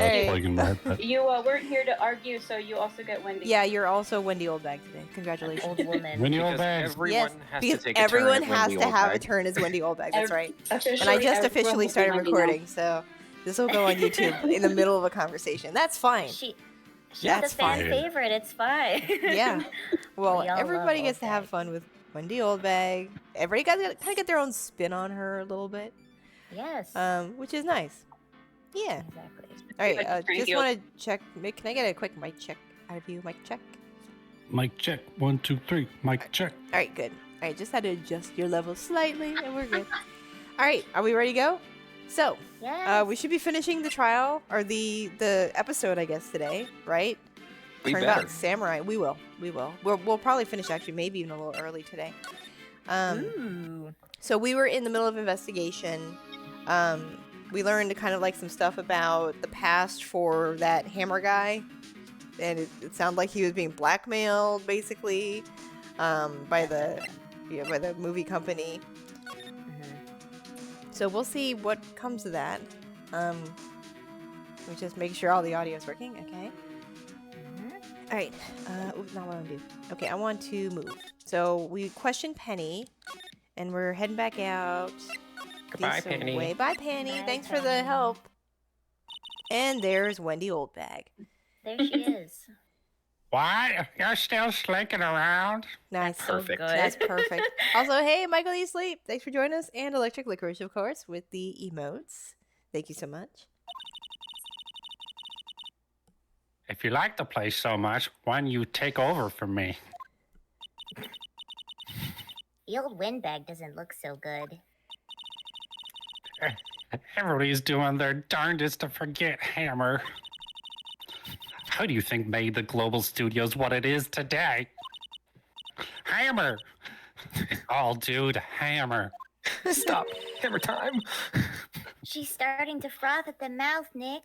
Right. plugging in my headset. You weren't here to argue, so you also get Wendy. Yeah, you're also Wendy Oldbag today. Congratulations. Old woman. Wendy Because Oldbag. everyone Yes, has to because take everyone a turn at has Wendy to have a Oldbag. turn as Wendy Oldbag. That's right. Officially, And I just everyone officially will be started Wendy now. recording, so this will go on YouTube in the middle of a conversation. That's fine. She's That's the fan fine. favorite. It's fine. Yeah. Well, We all everybody love gets to have Oldbag. fun with Wendy Oldbag. Everybody got to kind of get their own spin on her a little bit, Yes. which is nice. Yeah. Exactly. All right. Like Just Springfield. want to check. Can I get a quick mic check out of you? Mic check. Mic check. 1, 2, 3. Mic check. All right. Good. All right. Just had to adjust your level slightly, and we're good. All right. Are we ready to go? So, Yes. we should be finishing the trial or the episode, I guess, today, right? We Turnabout better. Samurai. We will. We'll probably finish actually, maybe even a little early today. Ooh. So we were in the middle of investigation. We learned kind of like some stuff about the past for that hammer guy, and it sounded like he was being blackmailed basically by the movie company. So we'll see what comes of that. Let me just make sure all the audio is working. Okay. All right. Oops, not what I want to do. Okay, I want to move. So we questioned Penny, and we're heading back out. Goodbye, this Penny. way. Bye, Penny. Bye, Thanks for the Penny. help. And there's Wendy Oldbag. There she is. What? You're still slinking around? Nice. So Perfect. good. That's perfect. Also, hey, Michael E. Sleep. Thanks for joining us. And Electric Licorice, of course, with the emotes. Thank you so much. If you like the place so much, why don't you take over from me? The old windbag doesn't look so good. Everybody's doing their darndest to forget Hammer. How do you think made the Global Studios what it is today? Hammer! All due to Hammer. Stop. Hammer time. She's starting to froth at the mouth, Nick.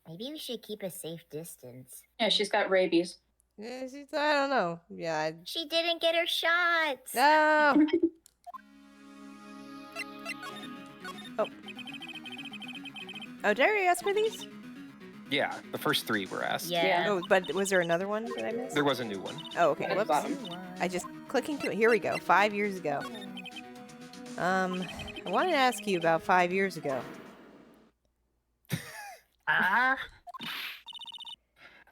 Maybe we should keep a safe distance. Yeah, she's got rabies. Yeah, I don't know. Yeah. She didn't get her shots. No. Oh, did I already ask for these? Yeah, the first 3 were asked. Yeah. Oh, but was there another one that I missed? There was a new one. Oh, okay. At the Whoops. bottom. I just clicking to it. Here we go. 5 years ago. I wanted to ask you about 5 years ago. Ah?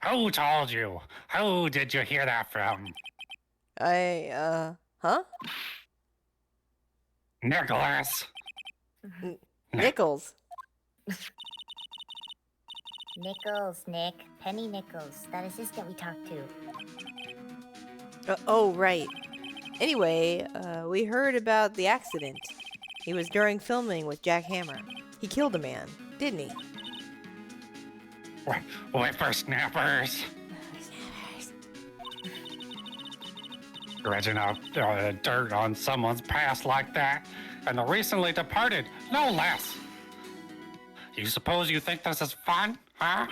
Who told you? Who did you hear that from? Huh? Nicholas. Nichols. Nichols, Nick. Penny Nichols. That assistant we talked to. Oh, right. Anyway, we heard about the accident. It was during filming with Jack Hammer. He killed a man, didn't he? Whippersnappers. Dredging up dirt on someone's past like that, and the recently departed, no less. You suppose you think this is fun, huh?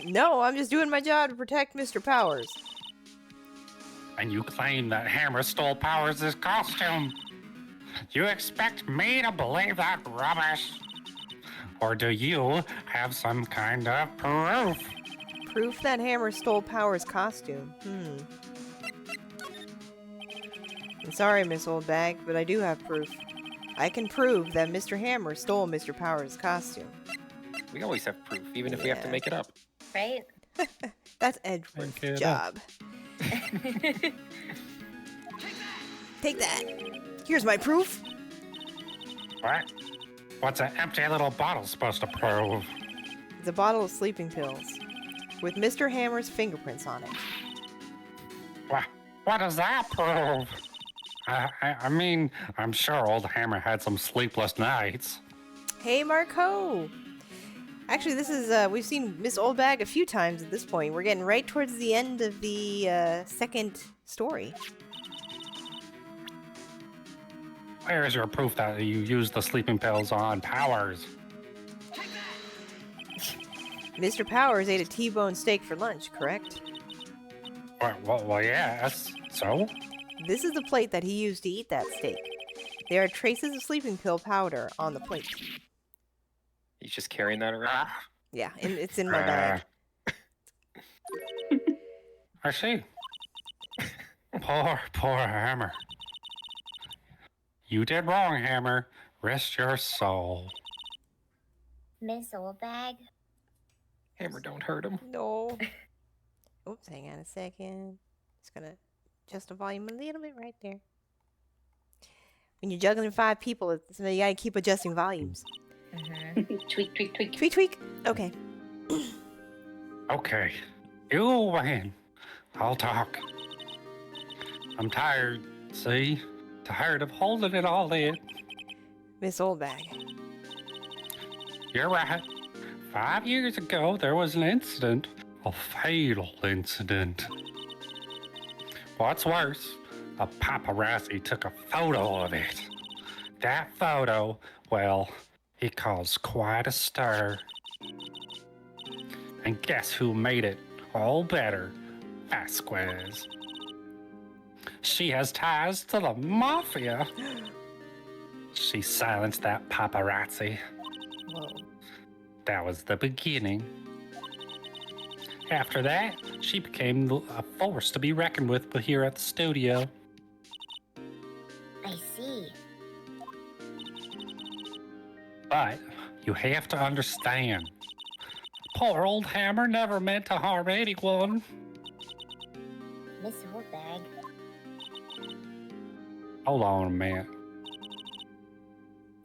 No, I'm just doing my job to protect Mr. Powers. And you claim that Hammer stole Powers' costume. You expect me to believe that rubbish? Or do you have some kind of proof? Proof that Hammer stole Powers' costume. I'm sorry, Miss Oldbag, but I do have proof. I can prove that Mr. Hammer stole Mr. Powers' costume. We always have proof, even if we have to Yeah. make it up. Right? That's Edward's Thank you. job. Take that. Here's my proof. What? What's an empty little bottle supposed to prove? It's a bottle of sleeping pills with Mr. Hammer's fingerprints on it. What does that prove? I mean, I'm sure old Hammer had some sleepless nights. Hey, Marco. Actually, this is, we've seen Miss Oldbag a few times at this point. We're getting right towards the end of the second story. Where is your proof that you used the sleeping pills on Powers? Mr. Powers ate a T-bone steak for lunch, correct? Well, yes. So? This is the plate that he used to eat that steak. There are traces of sleeping pill powder on the plate. He's just carrying that around. Yeah, and it's in my bag. I see. Poor Hammer. You did wrong, Hammer. Rest your soul. Miss Oldbag? Hammer, don't hurt him. No. Oops, hang on a second. Just gonna adjust the volume a little bit right there. When you're juggling 5 people, you gotta keep adjusting volumes. Tweak, tweak, tweak. Tweak, tweak. Okay. Okay, you win. I'll talk. I'm tired, see? Tired of holding it all in. Miss Oldbag. You're right. 5 years ago, there was an incident. A fatal incident. What's worse, a paparazzi took a photo of it. That photo, well, it caused quite a stir. And guess who made it all better? Vasquez. She has ties to the mafia. She silenced that paparazzi. Whoa. That was the beginning. After that, she became a force to be reckoned with here at the studio. I see. But you have to understand, poor old Hammer never meant to harm anyone. Miss Oldbag. Hold on a minute.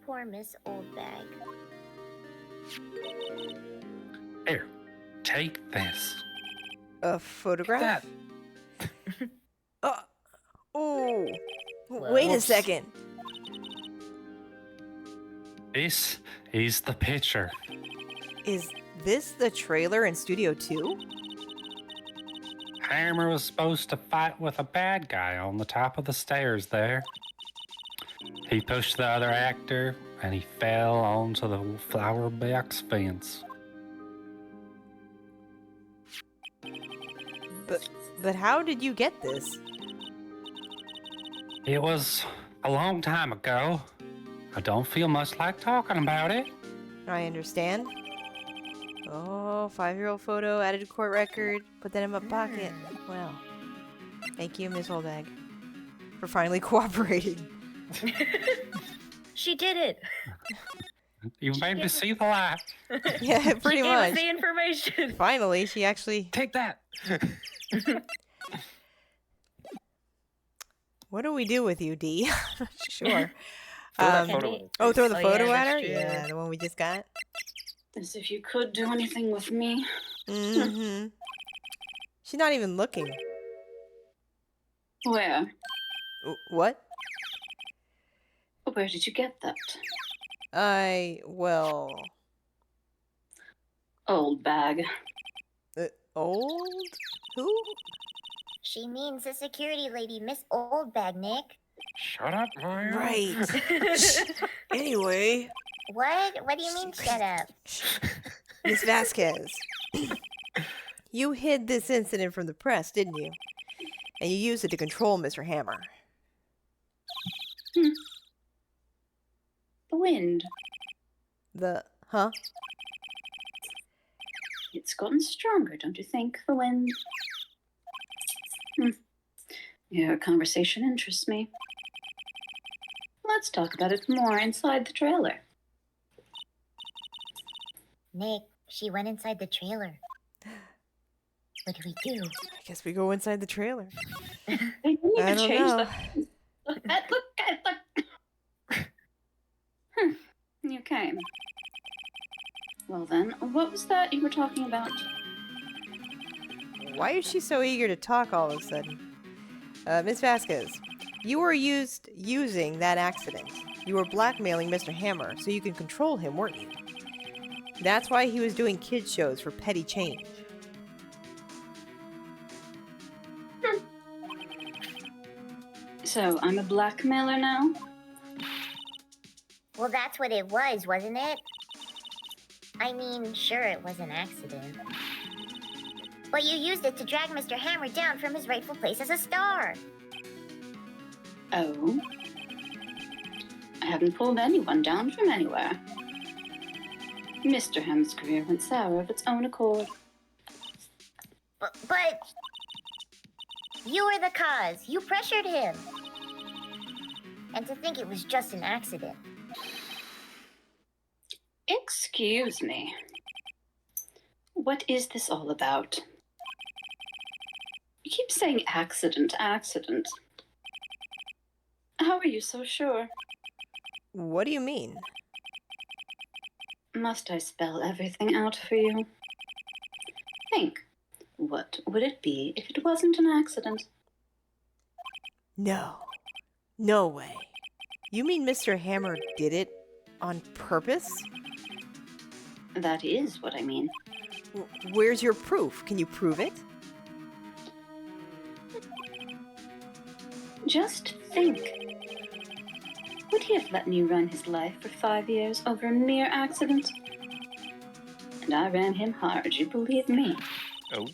Poor Miss Oldbag. Here, take this. A photograph? That. Oh. Well, Wait a whoops. second. This is the picture. Is this the trailer in Studio 2? Hammer was supposed to fight with a bad guy on the top of the stairs there. He pushed the other actor and he fell onto the flower box fence. But how did you get this? It was a long time ago. I don't feel much like talking about it. I understand. Oh, 5-year-old photo, added to court record, put that in my pocket. Well, thank you, Miss Oldbag, for finally cooperating. She did it. You made me see the light. Yeah, pretty She gave much. us the information. Finally, she actually. Take that. What do we do with you, D? Sure. Throw that Um, photo in. Oh, throw the Oh, photo yeah, at her? that's true. Yeah, the one we just got. As if you could do anything with me. Mm-hmm. She's not even looking. Where? What? Where did you get that? Well, Old bag. old? Who? She means the security lady, Miss Oldbag, Nick. Shut up, Mario. Right. Anyway, What? What do you mean, shut up? Miss Vasquez, you hid this incident from the press, didn't you? And you used it to control Mr. Hammer. The wind. Huh? It's gotten stronger, don't you think, the wind? Your conversation interests me. Let's talk about it more inside the trailer. Nick, she went inside the trailer. What do we do? I guess we go inside the trailer. They didn't I even don't change know. the. Look, look. You came. Well then, what was that you were talking about? Why is she so eager to talk all of a sudden? Miss Vasquez, you were using that accident. You were blackmailing Mr. Hammer so you can control him, weren't you? That's why he was doing kids shows for petty change. So, I'm a blackmailer now? Well, that's what it was, wasn't it? I mean, sure, it was an accident. But you used it to drag Mr. Hammer down from his rightful place as a star. Oh. I haven't pulled anyone down from anywhere. Mr. Ham's career went sour of its own accord. But you were the cause. You pressured him. And to think it was just an accident. Excuse me. What is this all about? You keep saying accident, accident. How are you so sure? What do you mean? Must I spell everything out for you? Think. What would it be if it wasn't an accident? No. No way. You mean Mr. Hammer did it on purpose? That is what I mean. Where's your proof? Can you prove it? Just think. Would he have let me run his life for 5 years over a mere accident? And I ran him hard, you believe me. Oh.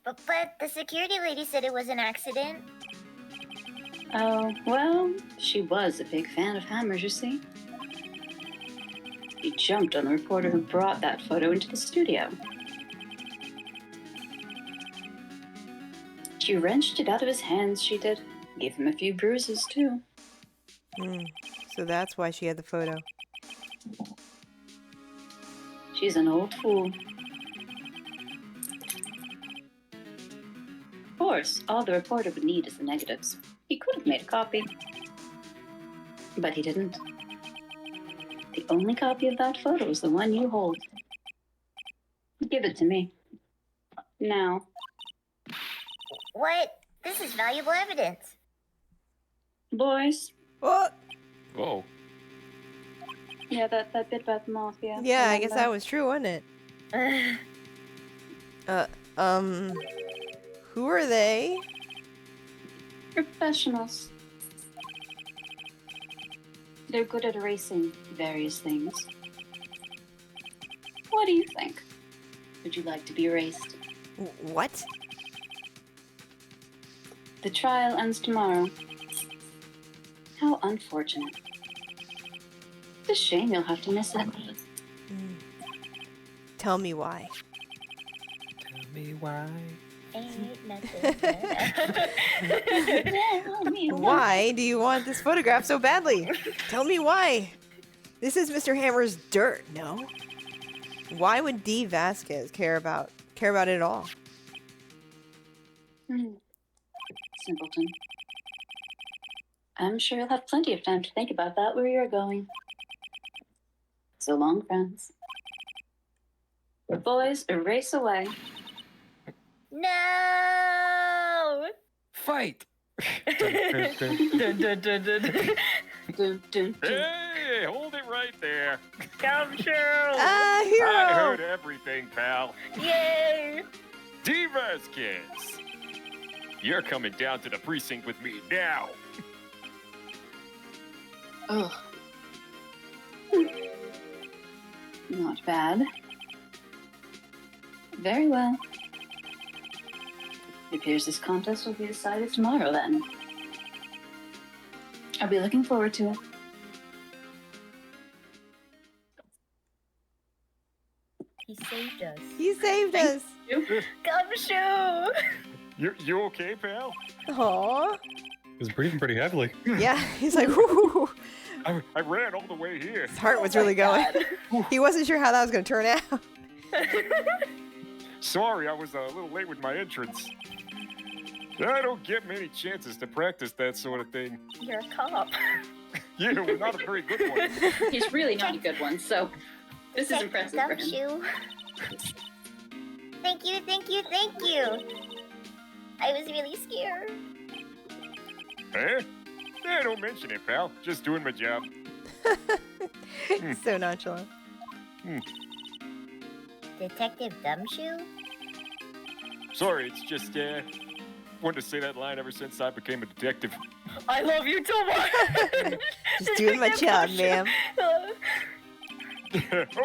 But the security lady said it was an accident. Oh, well, she was a big fan of Hammer's, you see. He jumped on the reporter who brought that photo into the studio. She wrenched it out of his hands, she did. Gave him a few bruises, too. So that's why she had the photo. She's an old fool. Of course, all the reporter would need is the negatives. He could have made a copy. But he didn't. The only copy of that photo is the one you hold. Give it to me. Now. What? This is valuable evidence. Boys. What? Whoa. Yeah, that bit about the mafia. Yeah, I guess that was true, wasn't it? Who are they? Professionals. They're good at erasing various things. What do you think? Would you like to be erased? What? The trial ends tomorrow. How unfortunate. It's a shame you'll have to miss it. Tell me why. Tell me why. Ain't nothing but Why do you want this photograph so badly? Tell me why. This is Mr. Hammer's dirt, no? Why would D. Vasquez care about it at all? Simpleton. I'm sure you'll have plenty of time to think about that where you're going. So long, friends. Boys, erase away. No! Fight! Dun, dun, dun. Hey, hold it right there. Gumshoe! Ah, I hero! heard everything, pal. Yay! D. Vasquez, you're coming down to the precinct with me now. Ugh. Not bad. Very well. It appears this contest will be decided tomorrow, then. I'll be looking forward to it. He saved us. He saved us. Gumshoe! You okay, pal? Aww. He was breathing pretty heavily. Yeah, he's like, whoo. I ran all the way here. His heart was really going. He wasn't sure how that was going to turn out. Sorry, I was a little late with my entrance. I don't get many chances to practice that sort of thing. You're a cop. Yeah, well, not a very good one. He's really not a good one, so this is impressive for him. Gumshoe. Thank you, thank you, thank you. I was really scared. Eh? Yeah, don't mention it, pal. Just doing my job. So nonchalant. Detective Gumshoe? Sorry, it's just, wanted to say that line ever since I became a detective. I love you too much. Just doing my job, ma'am.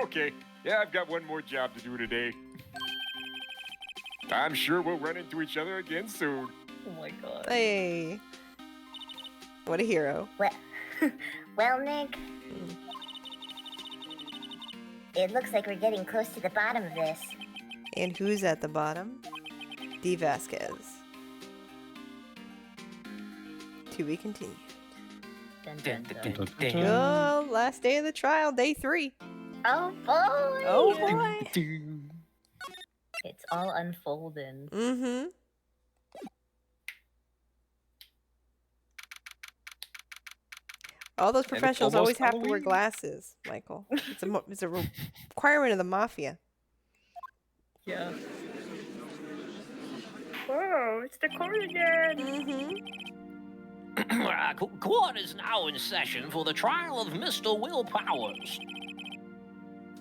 Okay. Yeah, I've got one more job to do today. I'm sure we'll run into each other again soon. Oh my god. Hey. What a hero. Well, Nick, It looks like we're getting close to the bottom of this. And who's at the bottom? D. Vasquez. To be continued. Dun, dun, dun. Dun, dun, dun. Oh, last day of the trial, day 3. Oh boy! Oh boy. It's all unfolding. Mm-hmm. All those And it's professionals always almost have to wear Halloween. glasses, Michael. It's a requirement of the mafia. Yeah. Whoa, it's the court again. Mm-hmm. Court is now in session for the trial of Mr. Will Powers.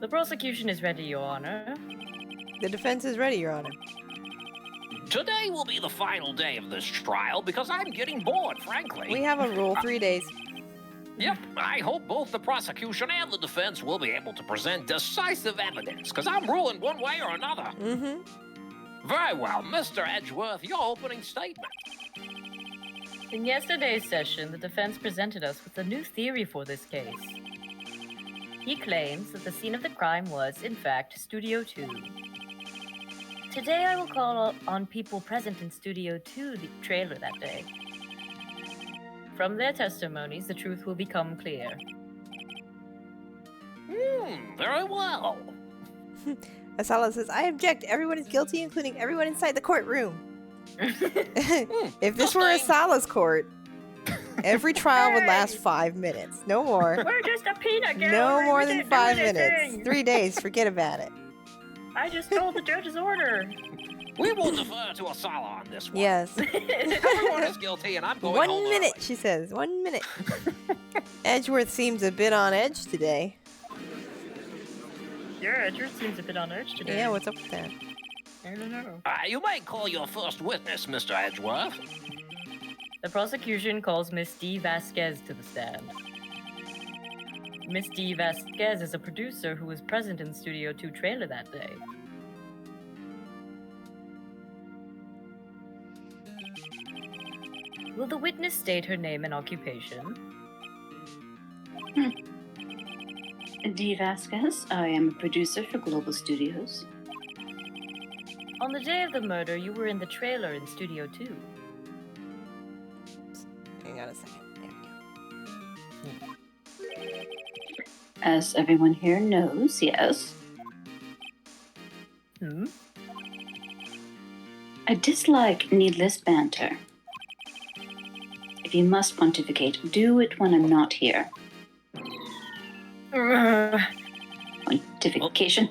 The prosecution is ready, Your Honor. The defense is ready, Your Honor. Today will be the final day of this trial because I'm getting bored, frankly. We have a rule, 3 days. Yep, I hope both the prosecution and the defense will be able to present decisive evidence, because I'm ruling one way or another. Mm-hmm. Very well, Mr. Edgeworth, your opening statement. In yesterday's session, the defense presented us with a new theory for this case. He claims that the scene of the crime was, in fact, Studio 2. Today I will call on people present in Studio 2, the trailer that day. From their testimonies, the truth will become clear. Very well. Asala says, I object. Everyone is guilty, including everyone inside the courtroom. If this were Sustained. Asala's court, every trial would last 5 minutes. No more. We're just a peanut gallery. No more We than didn't do 5 minutes. anything. 3 days. Forget about it. I just told the judge's order. We will defer to Asala on this one. Yes. Everyone is guilty, and I'm going 1 home minute, early. she says. 1 minute. Edgeworth seems a bit on edge today. Yeah, Edgeworth seems a bit on edge today. Yeah, what's up with that? I don't know. You may call your first witness, Mr. Edgeworth. The prosecution calls Miss D. Vasquez to the stand. Miss D. Vasquez is a producer who was present in Studio 2 trailer that day. Will the witness state her name and occupation? D. Vasquez, I am a producer for Global Studios. On the day of the murder, you were in the trailer in Studio 2. Hang on a second. There we go. As everyone here knows, yes. Hmm? I dislike needless banter. If you must pontificate, do it when I'm not here. Pontification.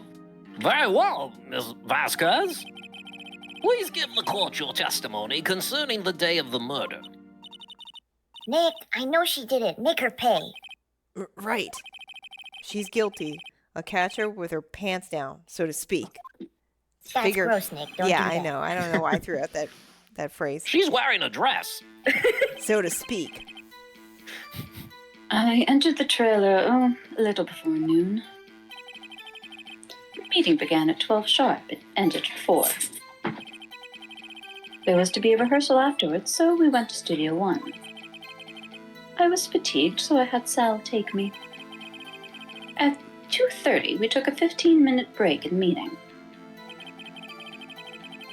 Very well, Ms. Vasquez. Please give the court your testimony concerning the day of the murder. Nick, I know she did it. Make her pay. Right. She's guilty. I'll catch her with her pants down, so to speak. That's gross, Nick. Don't yeah, do that. I know. I don't know why I threw out that phrase. She's wearing a dress. So to speak. I entered the trailer, a little before noon. The meeting began at 12 sharp. It ended at 4. There was to be a rehearsal afterwards, so we went to Studio 1. I was fatigued, so I had Sal take me. At 2:30, we took a 15-minute break in the meeting.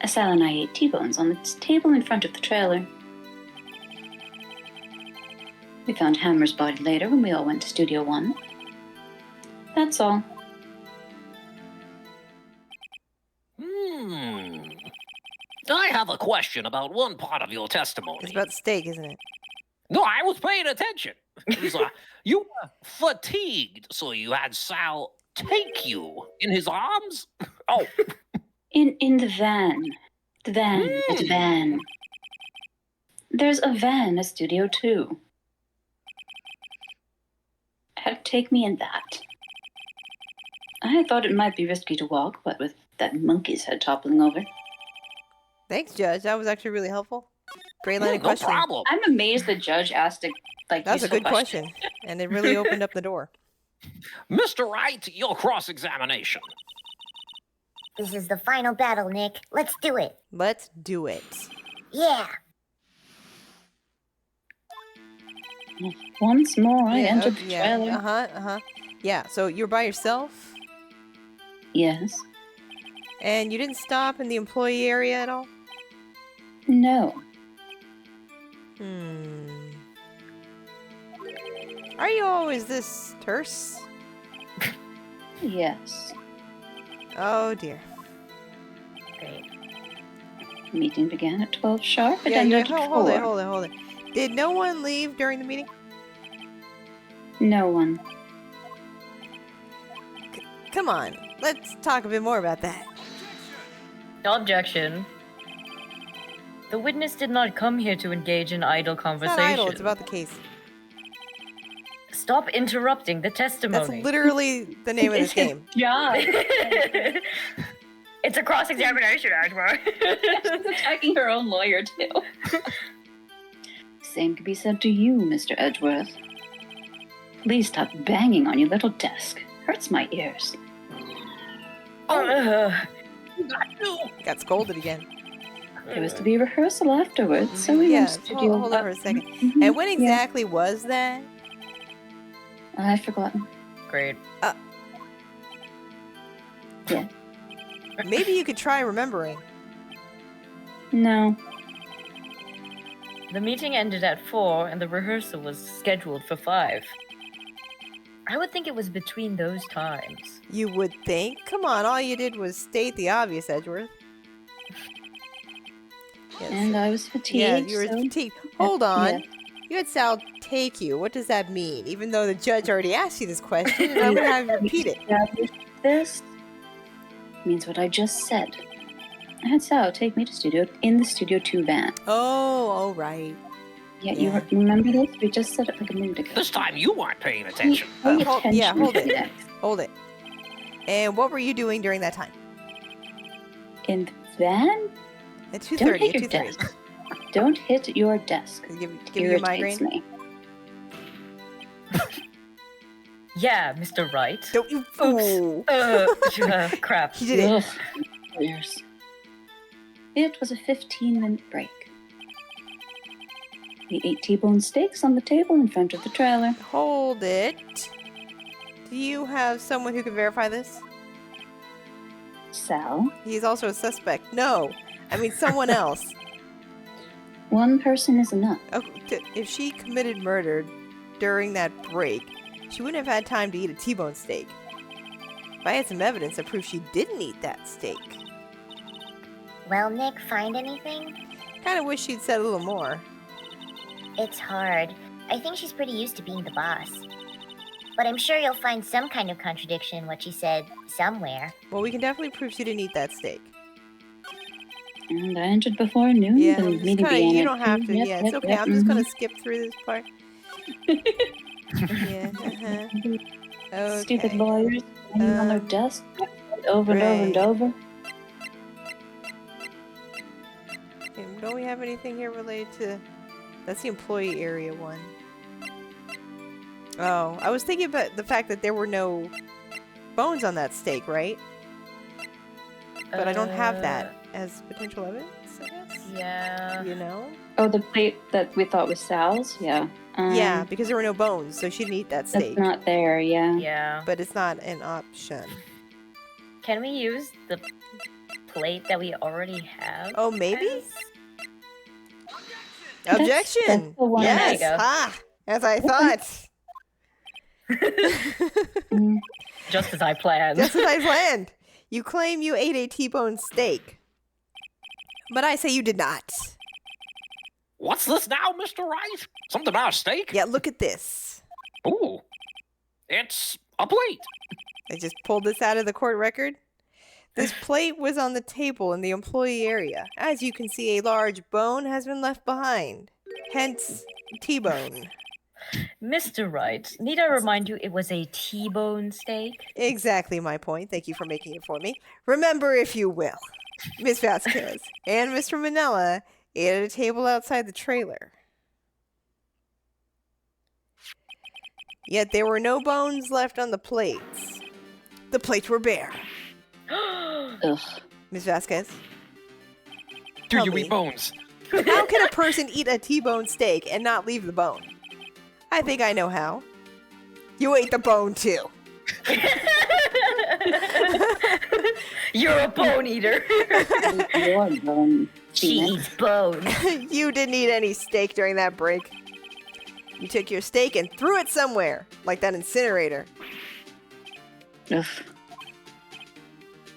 Sal and I ate T-bones on the table in front of the trailer. We found Hammer's body later when we all went to Studio 1. That's all. I have a question about one part of your testimony. It's about steak, isn't it? No, I was paying attention. It was, you were fatigued, so you had Sal take you in his arms? Oh, In the van. The van. There's a van at Studio 2. Had to take me in that. I thought it might be risky to walk, but with that monkey's head toppling over. Thanks, Judge. That was actually really helpful. Great line of no questioning. problem. I'm amazed the judge asked a That's a useful good question. And it really opened up the door. Mr. Wright, your cross-examination. This is the final battle, Nick. Let's do it. Let's do it. Yeah. Once more, I Yeah, entered the yeah. trailer. Yeah, so you're by yourself? Yes. And you didn't stop in the employee area at all? No. Are you always this terse? Yes. Oh dear. Great. Meeting began at 12 sharp. It Yeah, ended at 4. hold it. Did no one leave during the meeting? No one. Come on, let's talk a bit more about that. Objection. The witness did not come here to engage in idle It's conversation. not idle, it's about the case. Stop interrupting the That's testimony. literally the name of this game. Yeah. It's a cross-examination, Ashmore. She's attacking her own lawyer, too. Same could be said to you, Mr. Edgeworth. Please stop banging on your little desk. Hurts my ears. Got scolded again. There was to be a rehearsal afterwards, so we went to studio. Hold on for a second. Mhm, And when yeah. exactly was that? I've forgotten. Great. Maybe you could try remembering. No. The meeting ended at 4 and the rehearsal was scheduled for 5. I would think it was between those times. You would think. Come on, all you did was state the obvious, Edgeworth. Yes. And I was fatigued. Yeah, you were so- fatigued. Hold on. Yeah. You had Sal take you. What does that mean? Even though the judge already asked you this question, and I'm going to have you repeat it. This means what I just said. I had Sal take me to studio in the Studio 2 van. Oh, right. Yeah, Yeah. you remember this? We just said it like a minute ago. This time you weren't paying attention. Pay hold- yeah, attention, hold it. Felix. Hold it. And what were you doing during that time? In the van? At Don't 2:30. hit At your 2:30. desk. Don't hit your desk. Give you a Irritates migraine? me. Yeah, Mr. Wright. Don't you fool. Crap. He did it. Ugh, ears. It was a 15-minute break. We ate T-bone steaks on the table in front of the trailer. Hold it. Do you have someone who can verify this? Sal, He's also a suspect. No. I mean, someone else. one person is enough. Oh, if she committed murder during that break, she wouldn't have had time to eat a T-bone steak. If I had some evidence that proves she didn't eat that steak. Well, Nick, find anything? Kind of wish she'd said a little more. It's hard. I think she's pretty used to being the boss. But I'm sure you'll find some kind of contradiction in what she said somewhere. Well, we can definitely prove she didn't eat that steak. And I entered before noon. Yeah, the I'm just meeting kinda, began you at don't have 2. to. Yep, Yeah, yep, it's okay. yep, I'm just mhm. gonna skip through this part. Yeah, Okay. Stupid lawyers standing on their Um, desk over and over and right. over. Don't we have anything here related to... That's the employee area one. Oh, I was thinking about the fact that there were no bones on that steak, right? But I don't have that as potential evidence, I guess? Yeah. You know? Oh, the plate that we thought was Sal's? Yeah. Yeah, because there were no bones, so she didn't eat that That's steak. not there, yeah. Yeah. But it's not an option. Can we use the plate that we already have? Oh, maybe? as- Objection! that's the one. Yes! There you go. Ha! As I thought! Mm, Just as I planned. Just as I planned. You claim you ate a T-bone steak. But I say you did not. What's this now, Mr. Wright? Something about a steak? Yeah, look at this. Ooh. It's a plate. I just pulled this out of the court record. This plate was on the table in the employee area. As you can see, a large bone has been left behind. Hence, T-bone. Mr. Wright, need I remind you it was a T-bone steak? Exactly my point. Thank you for making it for me. Remember, if you will, Miss Vasquez and Mr. Manella ate at a table outside the trailer. Yet there were no bones left on the plates. The plates were bare. ugh. Miss Vasquez, Do Tell you me. eat bones? how can a person eat a T-bone steak and not leave the bone? I think I know how. You ate the bone too. You're a bone eater. Your bone. She eats bone. You didn't eat any steak during that break. You took your steak and threw it somewhere, like that incinerator. Ugh.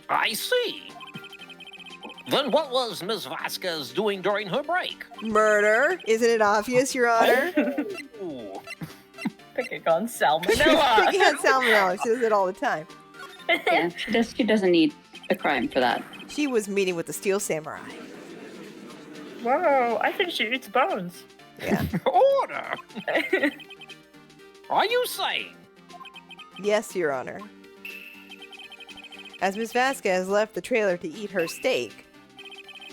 I see. Then what was Miss Vasquez doing during her break? Murder. Isn't it obvious, Your Honor? Ooh. Picking on Picking salmonella. on salmonella. She does it all the time. Yeah, she doesn't need a crime for that. She was meeting with the Steel Samurai. Whoa, I think she eats bones. Yeah. Order! Are you saying? Yes, Your Honor. As Miss Vasquez left the trailer to eat her steak,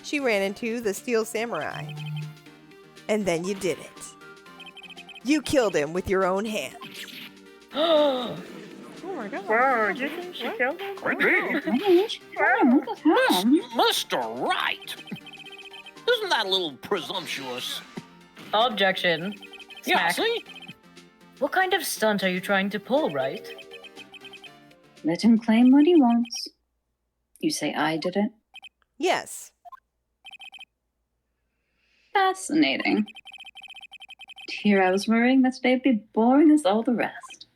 she ran into the Steel Samurai. And then you did it. You killed him with your own hands. Oh my god. Whoa, you think she killed him? Mr. Wright! Isn't that a little presumptuous? Objection. Yeah, Smack. see? What kind of stunt are you trying to pull, Wright? Let him claim what he wants. You say I did it? Yes. Fascinating. Here I was worrying that today'd be boring as all the rest.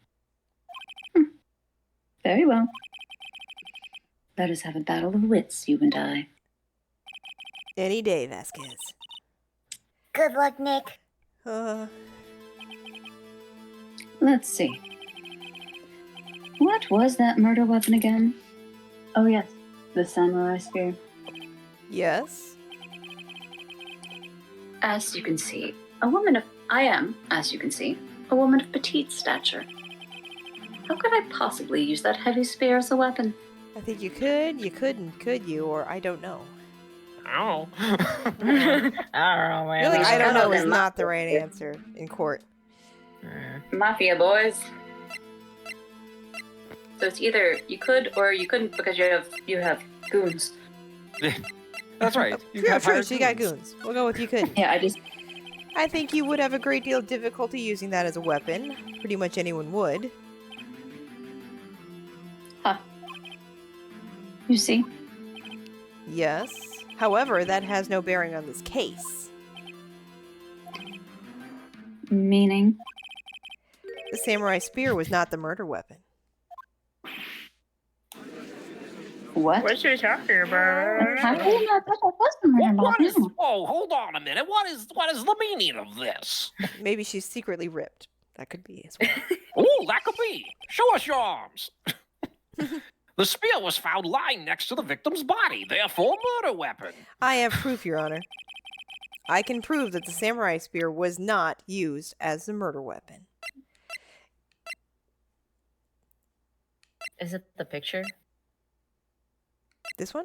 Very well. Let us have a battle of wits, you and I. Any day, Vasquez. Good luck, Nick. Let's see. What was that murder weapon again? Oh yes, the samurai spear. Yes. As you can see, I am, as you can see, a woman of petite stature. How could I possibly use that heavy spear as a weapon? I think you could, you couldn't, could you, or I don't know. Oh. I don't know, man. Really, I don't know is then not the right answer in court. Mafia boys. So it's either you could or you couldn't because you have goons. That's right. You True, have true, hired she got goons. We'll go with you could. Yeah, I think you would have a great deal of difficulty using that as a weapon. Pretty much anyone would. you see. Yes. However, that has no bearing on this case. Meaning? The samurai spear was not the murder weapon. What? What's she talking about? How do you know that was the murder What is? weapon? Oh, hold on a minute. What is the meaning of this? Maybe she's secretly ripped. That could be as well. Oh, that could be. Show us your arms. The spear was found lying next to the victim's body, therefore murder weapon. I have proof, Your Honor. I can prove that the samurai spear was not used as the murder weapon. Is it the picture? This one?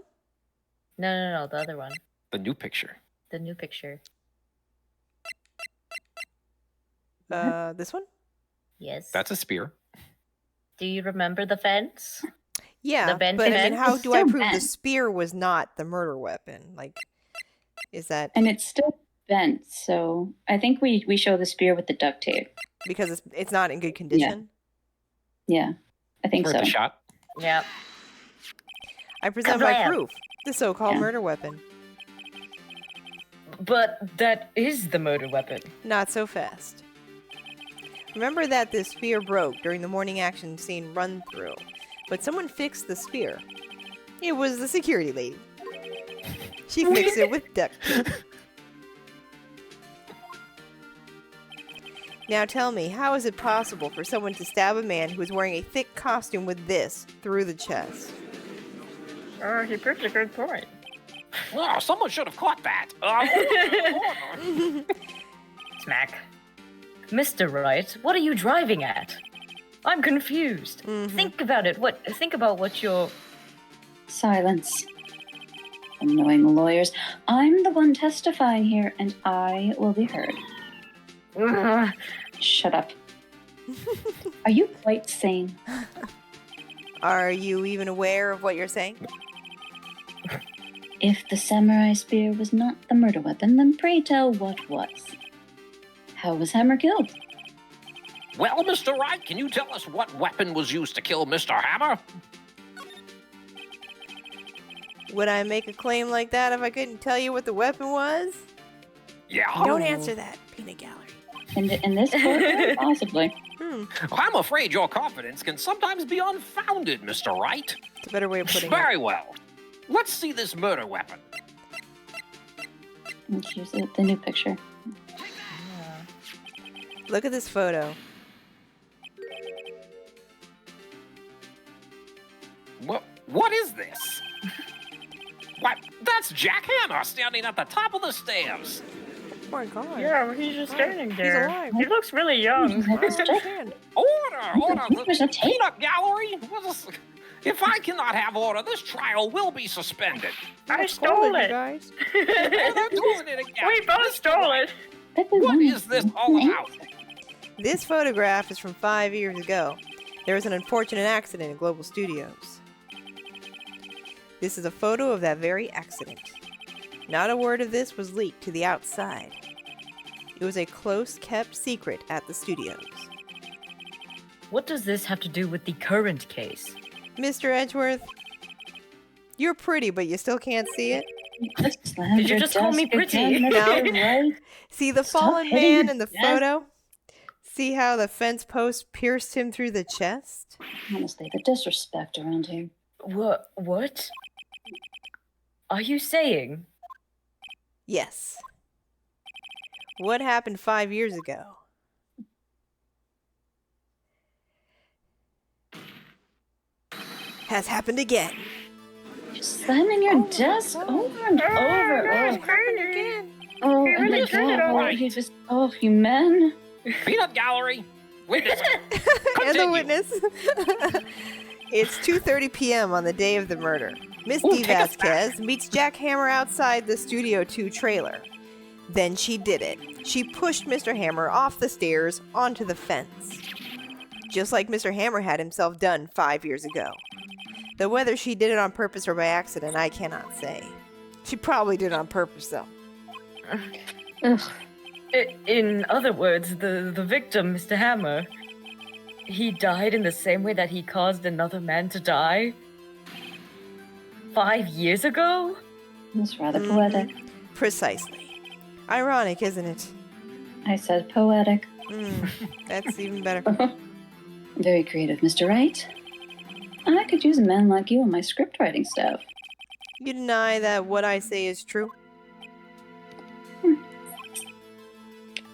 No, the other one. The new picture. The new picture. This one? Yes. That's a spear. Do you remember the fence? Yeah, The bent but I mean, fence? how It's do I still prove the bent. spear was not the murder weapon? Like, is that And it's still bent, so I think we show the spear with the duct tape. because it's not in good condition? Yeah, I think Worth so. a shot. Yeah. I present my Kablam. proof. The so-called Yeah. murder weapon. But that is the murder weapon. Not so fast. Remember that this spear broke during the morning action scene run-through, but someone fixed the spear. It was the security lady. She fixed it with duct tape. Now tell me, how is it possible for someone to stab a man who is wearing a thick costume with this through the chest? Oh, he proves a good point. Oh, someone should have caught that. Order. Smack. Mr. Wright, what are you driving at? I'm confused. Mhm. Think about it. Think about what you're... Silence. Annoying lawyers. I'm the one testifying here, and I will be heard. Ugh. Shut up. Are you quite sane? Are you even aware of what you're saying? If the samurai spear was not the murder weapon, then pray tell what was. How was Hammer killed? Well, Mr. Wright, can you tell us what weapon was used to kill Mr. Hammer? Would I make a claim like that if I couldn't tell you what the weapon was? Yeah. Don't answer that, Peanut Gallery. In this court, possibly. I'm afraid your confidence can sometimes be unfounded, Mr. Wright. It's a better way of putting it. Very well. Let's see this murder weapon. Let's use the new picture. Look at this photo. What is this? What? That's Jack Hammer standing at the top of the stairs. Oh my god. Yeah, he's just standing there. alive. He looks really young. I don't understand. Order! There's a tape. Peanut Gallery? If I cannot have order, this trial will be suspended. I stole you it. guys. Hey, they're doing it again. We both stole it. What is this all about? This photograph is from 5 years ago. There was an unfortunate accident at Global Studios. This is a photo of that very accident. Not a word of this was leaked to the outside. It was a close-kept secret at the studios. What does this have to do with the current case? Mr. Edgeworth, you're pretty, but you still can't see it? Did you just call me pretty? No. See the Stop fallen hitting man your in the desk. photo? See how the fence post pierced him through the chest? Honestly, the disrespect around here. What? Are you saying? Yes. What happened 5 years ago? Has happened again. You're slamming your desk over and over. Oh You my really turned it god. on. You just, you men. Peanut Gallery. Witness. As a Continue. witness. It's 2:30 p.m. on the day of the murder. Miss Ooh, D. take us back. Vasquez meets Jack Hammer outside the Studio 2 trailer. Then she did it. She pushed Mr. Hammer off the stairs onto the fence. Just like Mr. Hammer had himself done 5 years ago. Though whether she did it on purpose or by accident, I cannot say. She probably did it on purpose, though. Ugh. In other words, the victim, Mr. Hammer, he died in the same way that he caused another man to die 5 years ago? That's rather Mhm. poetic. Precisely. Ironic, isn't it? I said poetic. That's even better. Very creative, Mr. Wright. I could use men like you on my script writing staff. You deny that what I say is true?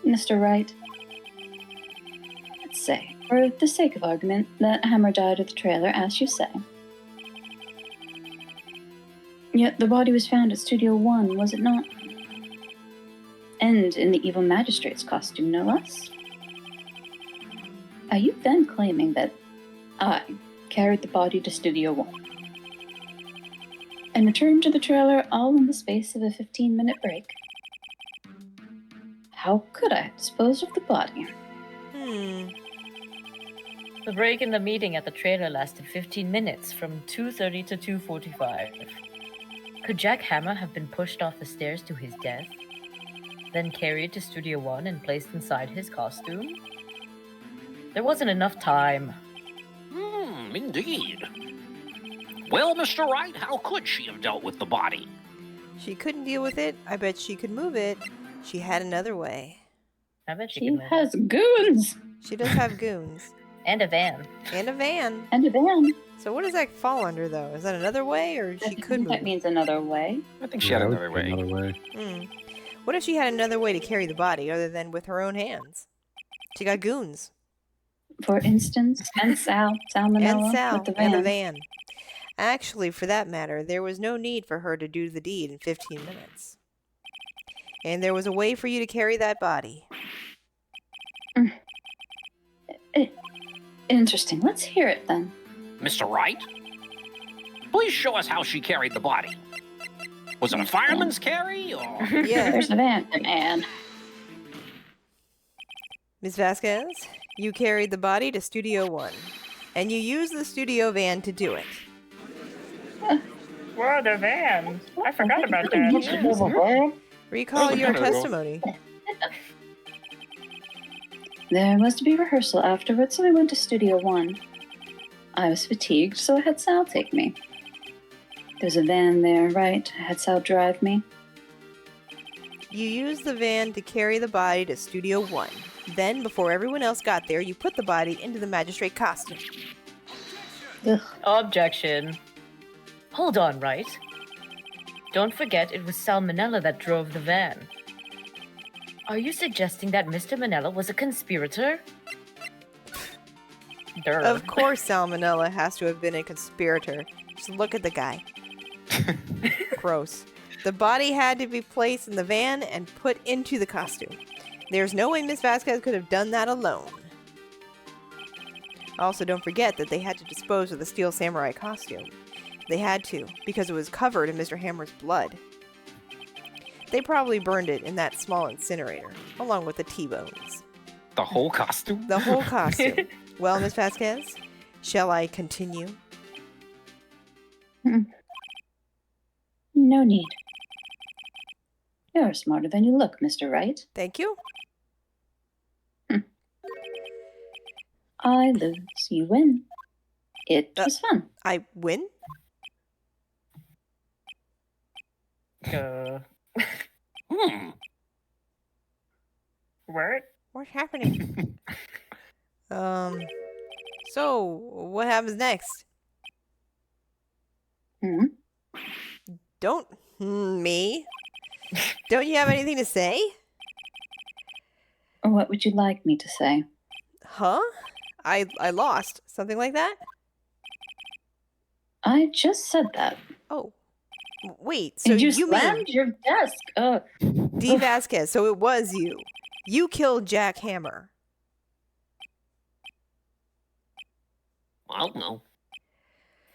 Mr. Wright, let's say, for the sake of argument, that Hammer died at the trailer, as you say. Yet the body was found at Studio 1, was it not? And in the evil magistrate's costume, no less. Are you then claiming that I carried the body to Studio 1 and returned to the trailer all in the space of a 15-minute break? How could I have disposed of the body? The break in the meeting at the trailer lasted 15 minutes, from 2:30 to 2:45. Could Jack Hammer have been pushed off the stairs to his death, then carried to Studio 1 and placed inside his costume? There wasn't enough time. Indeed. Well, Mr. Wright, how could she have dealt with the body? She couldn't deal with it. I bet she could move it. She had another way. I bet she She can move has it. goons She does have goons. And a van. And a van. and a van. So what does that fall under, though? Is that another way, or she could move That it? means another way. I think she had another way. What if she had another way to carry the body other than with her own hands? She got goons. For instance, and Sal, Salmonella And Sal. with the And van. the van. Actually, for that matter, there was no need for her to do the deed in 15 minutes. And there was a way for you to carry that body. Interesting. Let's hear it then. Mr. Wright? Please show us how she carried the body. Was it a fireman's carry, or... Yeah. There's the van, man. Ms. Vasquez, you carried the body to Studio 1. And you used the studio van to do it. Whoa, the van. I forgot about that. Recall That was a your minute ago. testimony. There was to be rehearsal afterwards, so we went to Studio 1. I was fatigued, so I had Sal take me. There's a van there, right? Had Sal drive me. You used the van to carry the body to Studio 1. Then, before everyone else got there, you put the body into the magistrate costume. Ugh. Objection. Hold on, Wright. Don't forget it was Salmonella that drove the van. Are you suggesting that Mr. Manella was a conspirator? Durr. Of course Salmonella has to have been a conspirator. Just look at the guy. Gross. The body had to be placed in the van and put into the costume. There's no way Miss Vasquez could have done that alone. Also, don't forget that they had to dispose of the Steel Samurai costume. They had to, because it was covered in Mr. Hammer's blood. They probably burned it in that small incinerator, along with the T-bones. The whole costume? The whole costume. Well, Miss Vasquez, shall I continue? No need. You're smarter than you look, Mr. Wright. Thank you. I lose, you win. It was fun. I win? What? What's happening? So, what happens next? Hmm? Don't me. Don't you have anything to say? What would you like me to say? Huh? I lost. Something like that? I just said that. Oh. Wait, so And you you slammed your desk. mean D. Vasquez, so it was you. You killed Jack Hammer. I don't know.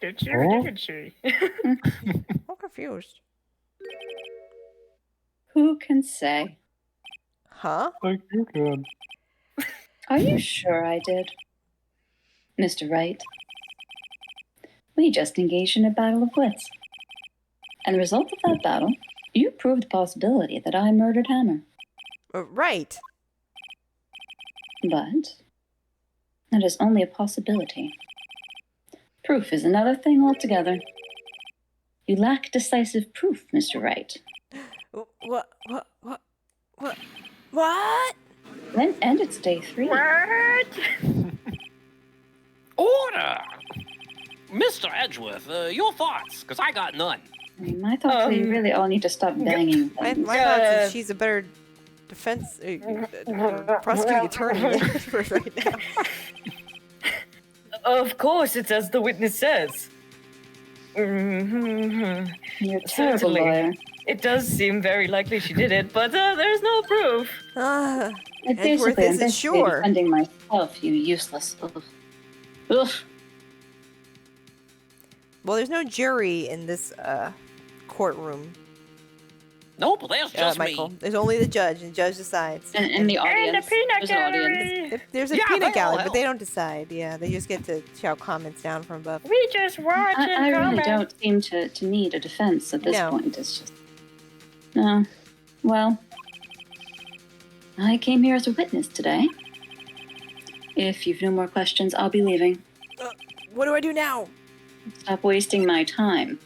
Did she or didn't she? I'm confused. Who can say? Huh? Like you can. Are you sure I did? Mr. Wright? We just engaged in a battle of wits. And the result of that battle, you proved the possibility that I murdered Hammer. Right. But that is only a possibility. Proof is another thing altogether. You lack decisive proof, Mr. Wright. What? What? And it's day 3. What? Order! Mr. Edgeworth, your thoughts, because I got none. I mean, my thoughts we really all need to stop banging My things. thoughts is she's a better defense prosecuting attorney for right now. Of course, it's as the witness says. You're a terrible Certainly. lawyer. It does seem very likely she did it, but there's no proof. I Edgeworth basically am isn't basically sure. defending myself, you useless. Ugh. Well, there's no jury in this courtroom, Nope, there's just Michael. me. There's only the judge, and the judge decides. And the audience. And the peanut There's an audience. gallery. There's a Yeah, peanut they all gallery, but help. they don't decide. Yeah, they just get to shout comments down from above. We just watch and I really comment. don't seem to need a defense at this No. point. It's just. No. Well, I came here as a witness today. If you've no more questions, I'll be leaving. What do I do now? Stop wasting my time.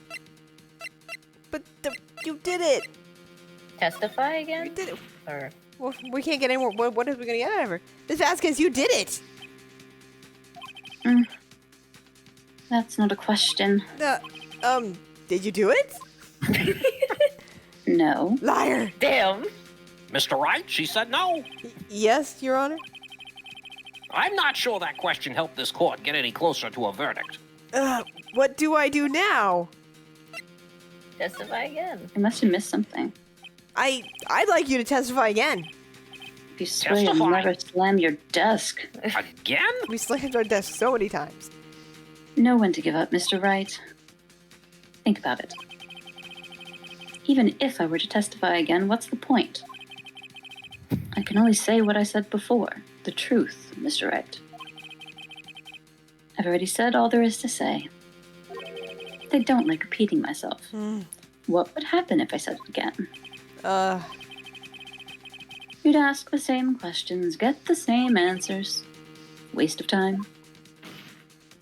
But you did it. Testify You again? did it. Or Well, we can't get any more. What are we gonna get out of her? Miss Vasquez, you did it. That's not a question. Did you do it? No. Liar. damn. Mr. Wright, she said no. Yes, Your Honor. I'm not sure that question helped this court get any closer to a verdict. What do I do now? Testify again. I must have missed something. I'd like you to testify again. If you swear you'll Testify. never slam your desk. Again? We slammed our desk so many times. Know when to give up, Mr. Wright. Think about it. Even if I were to testify again, what's the point? I can only say what I said before. The truth, Mr. Wright. I've already said all there is to say. I don't like repeating myself. What would happen if I said it again? You'd ask the same questions, get the same answers. Waste of time.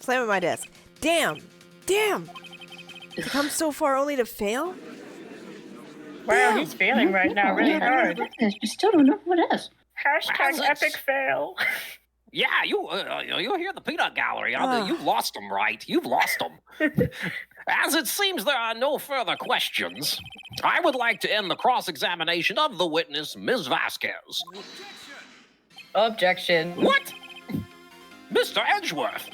Slam at my desk. Damn. To come so far only to fail? Wow, he's failing right now really hard. I still don't know what it is. Hashtag epic fail. Yeah, you hear the peanut gallery. You've lost them, right? You've lost them. As it seems there are no further questions, I would like to end the cross-examination of the witness, Ms. Vasquez. Objection. What? Mr. Edgeworth.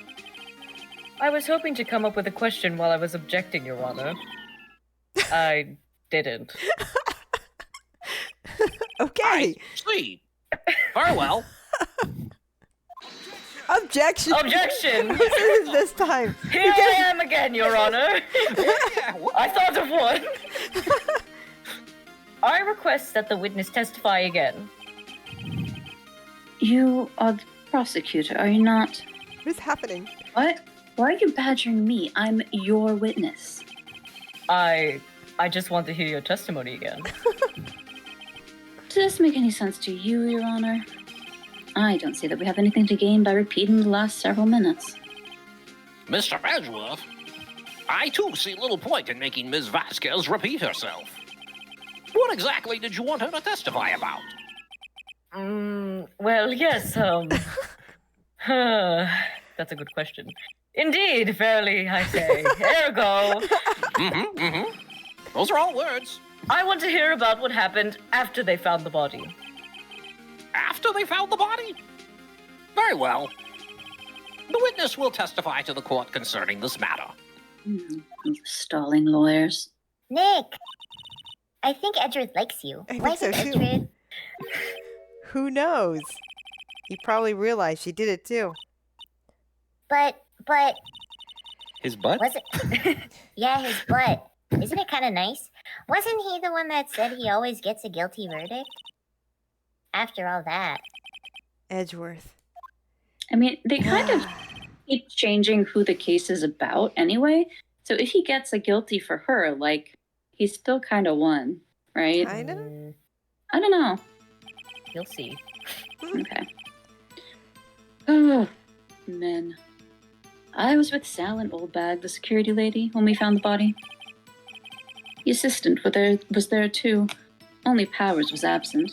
I was hoping to come up with a question while I was objecting, Your Honor. I didn't. Okay. I see. Very well. Objection. Objection! Who says it this time? Here I am again, Your Honor. I thought of one. I request that the witness testify again. You are the prosecutor, are you not? What's happening? What? Why are you badgering me? I'm your witness. I just want to hear your testimony again. Does this make any sense to you, Your Honor? I don't see that we have anything to gain by repeating the last several minutes. Mr. Edgeworth, I too see little point in making Ms. Vasquez repeat herself. What exactly did you want her to testify about? Well, yes, that's a good question. Indeed, fairly, I say. Ergo. Those are all words. I want to hear about what happened after they found the body. After they found the body? Very well. The witness will testify to the court concerning this matter. Stalling lawyers. Nick! I think Edgeworth likes you. I Why think so, is too. Edgeworth? Who knows? He probably realized she did it too. But, His butt? was it? Yeah, his butt. Isn't it kind of nice? Wasn't he the one that said he always gets a guilty verdict? After all that. Edgeworth. I mean, they kind of keep changing who the case is about anyway. So if he gets a guilty for her, like, he's still kind of won, right? Kinda? I don't know. You'll see. Okay. Oh, men. I was with Sal and Oldbag, the security lady, when we found the body. The assistant was there too. Only Powers was absent.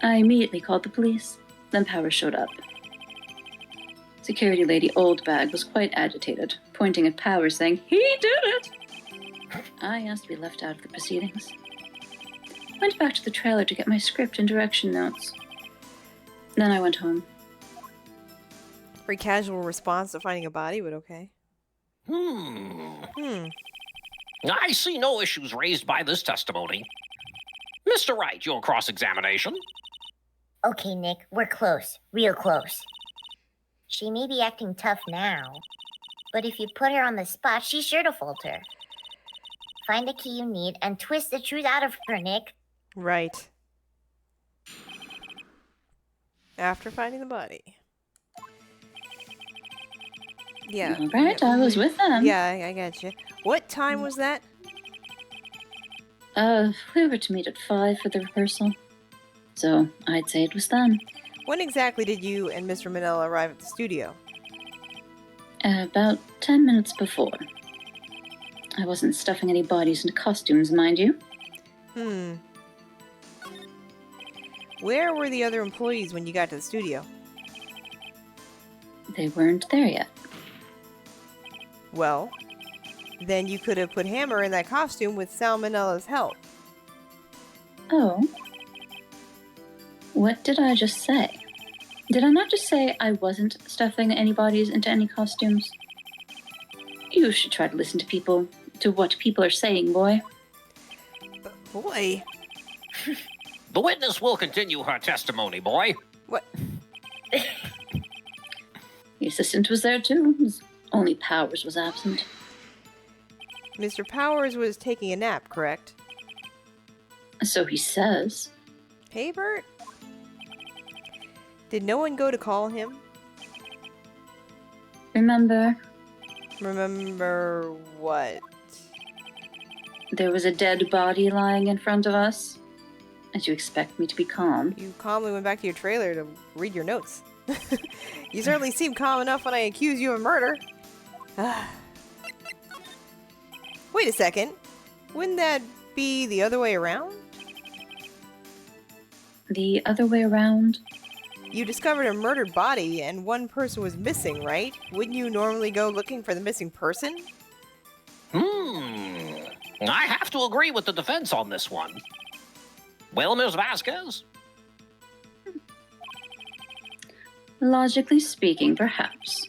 I immediately called the police. Then Powers showed up. Security lady Oldbag was quite agitated, pointing at Powers saying, "He did it!" I asked to be left out of the proceedings. Went back to the trailer to get my script and direction notes. Then I went home. Very casual response to finding a body, but okay. I see no issues raised by this testimony. Mr. Wright, your cross-examination. Okay, Nick, we're close. Real close. She may be acting tough now, but if you put her on the spot, she's sure to falter. Find the key you need and twist the truth out of her, Nick. Right. After finding the body. Yeah. All right, I was with them. Yeah, I got you. What time was that? We were to meet at 5 for the rehearsal. So I'd say it was then. When exactly did you and Mr. Manella arrive at the studio? About 10 minutes before. I wasn't stuffing any bodies into costumes, mind you. Where were the other employees when you got to the studio? They weren't there yet. Well, then you could have put Hammer in that costume with Salmonella's help. Oh. What did I just say? Did I not just say I wasn't stuffing any bodies into any costumes? You should try to listen to what people are saying, boy. But boy. The witness will continue her testimony, boy. What? The assistant was there too. Only Powers was absent. Mr. Powers was taking a nap, correct? So he says. Hey, Bert? Did no one go to call him? Remember, Remember what? there was a dead body lying in front of us? And you expect me to be calm? You calmly went back to your trailer to read your notes. You certainly seem calm enough when I accuse you of murder. Wait a second. Wouldn't that be the other way around? The other way around? You discovered a murdered body and one person was missing, right? Wouldn't you normally go looking for the missing person? I have to agree with the defense on this one. Well, Ms. Vasquez? Logically speaking, perhaps.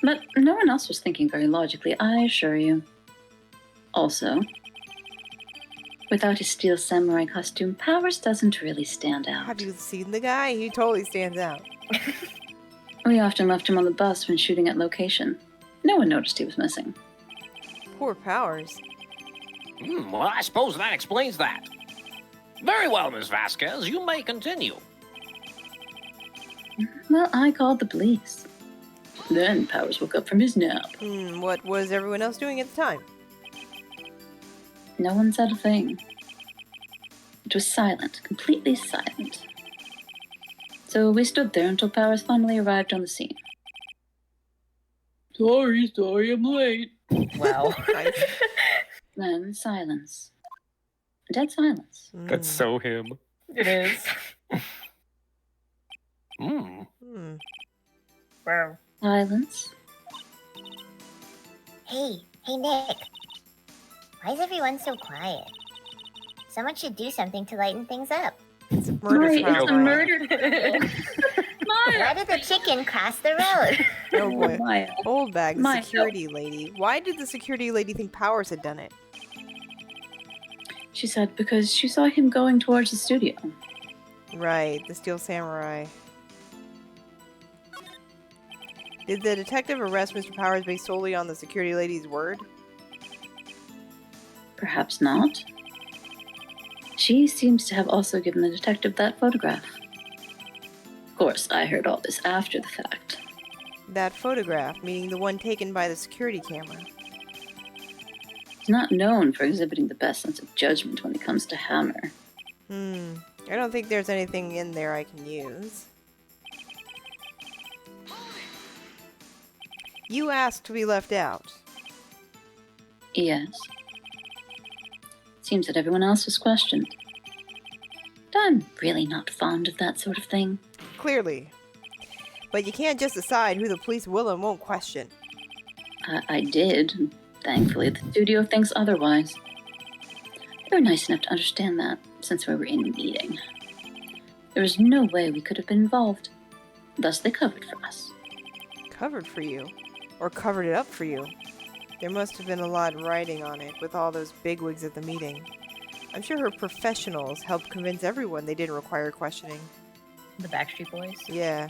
But no one else was thinking very logically, I assure you. Also, without his steel samurai costume, Powers doesn't really stand out. Have you seen the guy? He totally stands out. We often left him on the bus when shooting at location. No one noticed he was missing. Poor Powers. Well, I suppose that explains that. Very well, Ms. Vasquez, you may continue. Well, I called the police. Then Powers woke up from his nap. What was everyone else doing at the time? No one said a thing. It was silent, completely silent. So we stood there until Powers finally arrived on the scene. Sorry, I'm late. Wow. Nice. Then silence. Dead silence. That's so him. It is. Wow. Silence. Hey, Nick. Why is everyone so quiet? Someone should do something to lighten things up. It's a murder Right, trial. it's a murder. Why did the chicken cross the road? Oh boy. Maya. Old bag, the Maya. security lady. Why did the security lady think Powers had done it? She said because she saw him going towards the studio. Right, the Steel Samurai. Did the detective arrest Mr. Powers based solely on the security lady's word? Perhaps not. She seems to have also given the detective that photograph. Of course, I heard all this after the fact. That photograph, meaning the one taken by the security camera. He's not known for exhibiting the best sense of judgment when it comes to Hammer. I don't think there's anything in there I can use. You asked to be left out. Yes. Seems that everyone else was questioned. But I'm really not fond of that sort of thing. Clearly. But you can't just decide who the police will and won't question. I did. and Thankfully, the studio thinks otherwise. They were nice enough to understand that, since we were in a meeting. There was no way we could have been involved. Thus, they covered for us. Covered for you. Or covered it up for you. There must have been a lot riding on it with all those bigwigs at the meeting. I'm sure her professionals helped convince everyone they didn't require questioning. The Backstreet Boys. Yeah.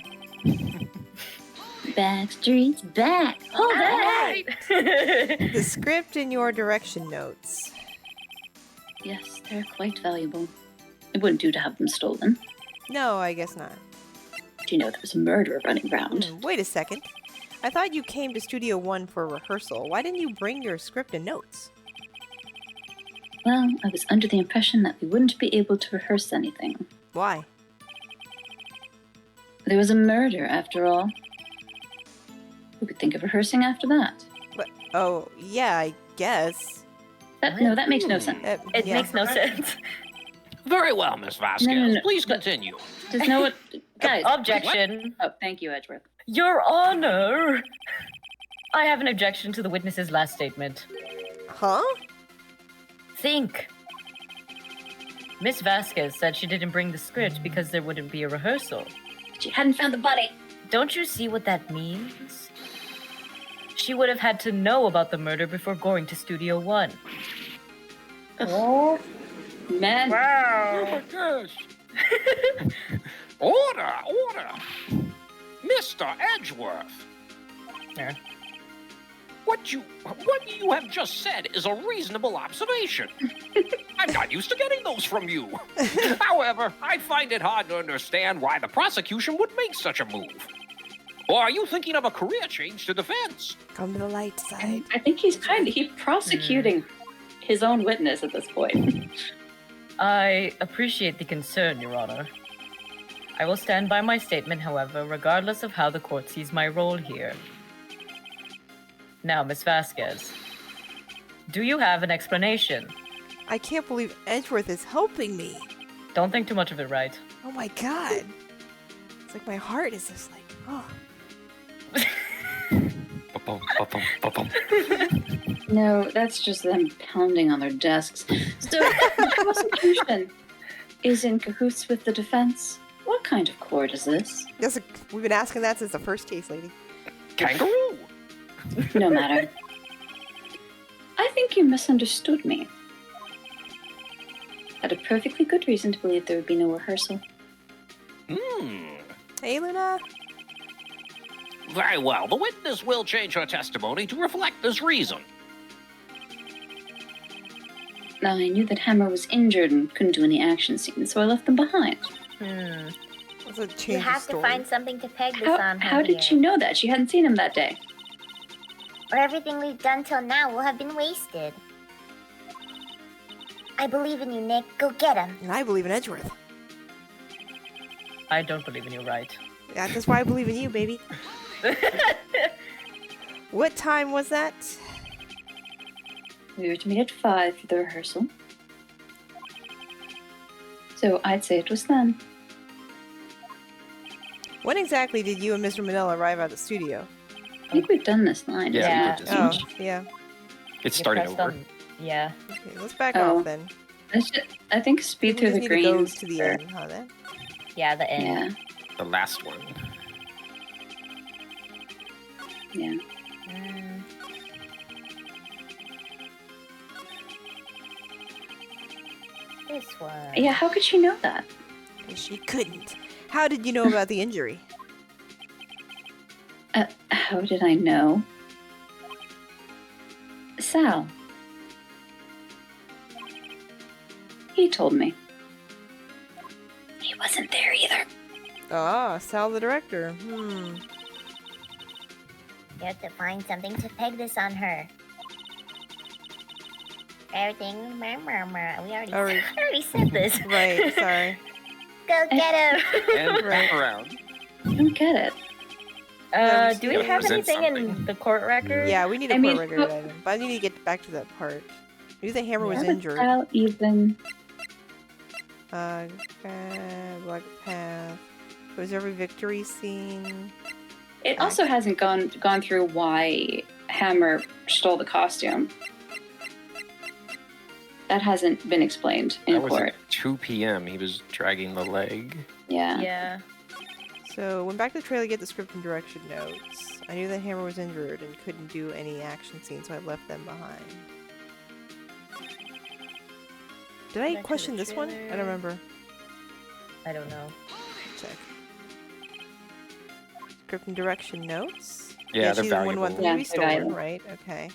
Backstreet's back! Hold Alright. The script and your direction notes. Yes, they're quite valuable. It wouldn't do to have them stolen. No, I guess not. Do you know there was a murderer running around? Wait a second. I thought you came to Studio One for rehearsal. Why didn't you bring your script and notes? Well, I was under the impression that we wouldn't be able to rehearse anything. Why? There was a murder, after all. Who could think of rehearsing after that? But, oh, yeah, I guess. No, that makes no sense. It Yeah. makes no sense. Very well, Miss Vasquez. No. Please continue. Does no one... Guys. Objection. Oh, thank you, Edgeworth. Your Honor! I have an objection to the witness's last statement. Huh? Think. Miss Vasquez said she didn't bring the script because there wouldn't be a rehearsal. She hadn't found the body. Don't you see what that means? She would have had to know about the murder before going to Studio One. Oh, man. Oh my gosh. Order! Mr. Edgeworth. Yeah. What you have just said is a reasonable observation. I'm not used to getting those from you. However, I find it hard to understand why the prosecution would make such a move. Or are you thinking of a career change to defense? Come to the light side. I think he's prosecuting his own witness at this point. I appreciate the concern, Your Honor. I will stand by my statement, however, regardless of how the court sees my role here. Now, Miss Vasquez, Do you have an explanation? I can't believe Edgeworth is helping me. Don't think too much of it, right? Oh my god. It's like my heart is just like, oh. Ba-bum, ba-bum, ba-bum. No, that's just them pounding on their desks. So, the prosecution is in cahoots with the defense? What kind of court is this? We've been asking that since the first case, lady. Kangaroo! No matter. I think you misunderstood me. Had a perfectly good reason to believe there would be no rehearsal. Hey, Luna. Very well. The witness will change her testimony to reflect this reason. Now, I knew that Hammer was injured and couldn't do any action scenes, so I left them behind. That's a change You of have to story. find something to peg this on her. How did she know that? She hadn't seen him that day. Or everything we've done till now will have been wasted. I believe in you, Nick. Go get him. And I believe in Edgeworth. I don't believe in you, right? That's why I believe in you, baby. What time was that? We were to meet at 5 for the rehearsal. So I'd say it was then. When exactly did you and Mr. Manila arrive at the studio? I think we've done this line. Yeah. Isn't it? Oh, yeah. It's You starting pressed over. Yeah. Okay, let's back Oh. off then. I think speed We through just the need to go greens. to the or- end, huh, then? Yeah, the end. Yeah, The last one. yeah. Mm. This one. Yeah, how could she know that? 'Cause she couldn't. How did you know about the injury? How did I know? Sal. He told me. He wasn't there either. Ah, Sal the director. You have to find something to peg this on her. Everything. We already said this. Right, sorry. Go get him. And Right. back around. I don't get it. Do we Yeah, have present anything in something. the court record? Yeah, we need a I court mean, record but- item. But I need to get back to that part. Knew the hammer was How did injured. Sal even... Black path. Was every victory scene? It also hasn't gone through why Hammer stole the costume. That hasn't been explained in That was court. at 2 p.m. He was dragging the leg. Yeah. Yeah. So, went back to the trailer to get the script and direction notes. I knew that Hammer was injured and couldn't do any action scenes, so I left them behind. Did I Back to question the this one? I trailer. don't remember. I don't know. Check. Script and direction notes? Yeah, they're she's the one who valuable. went through Yeah, the they're stolen, valuable. right? Okay.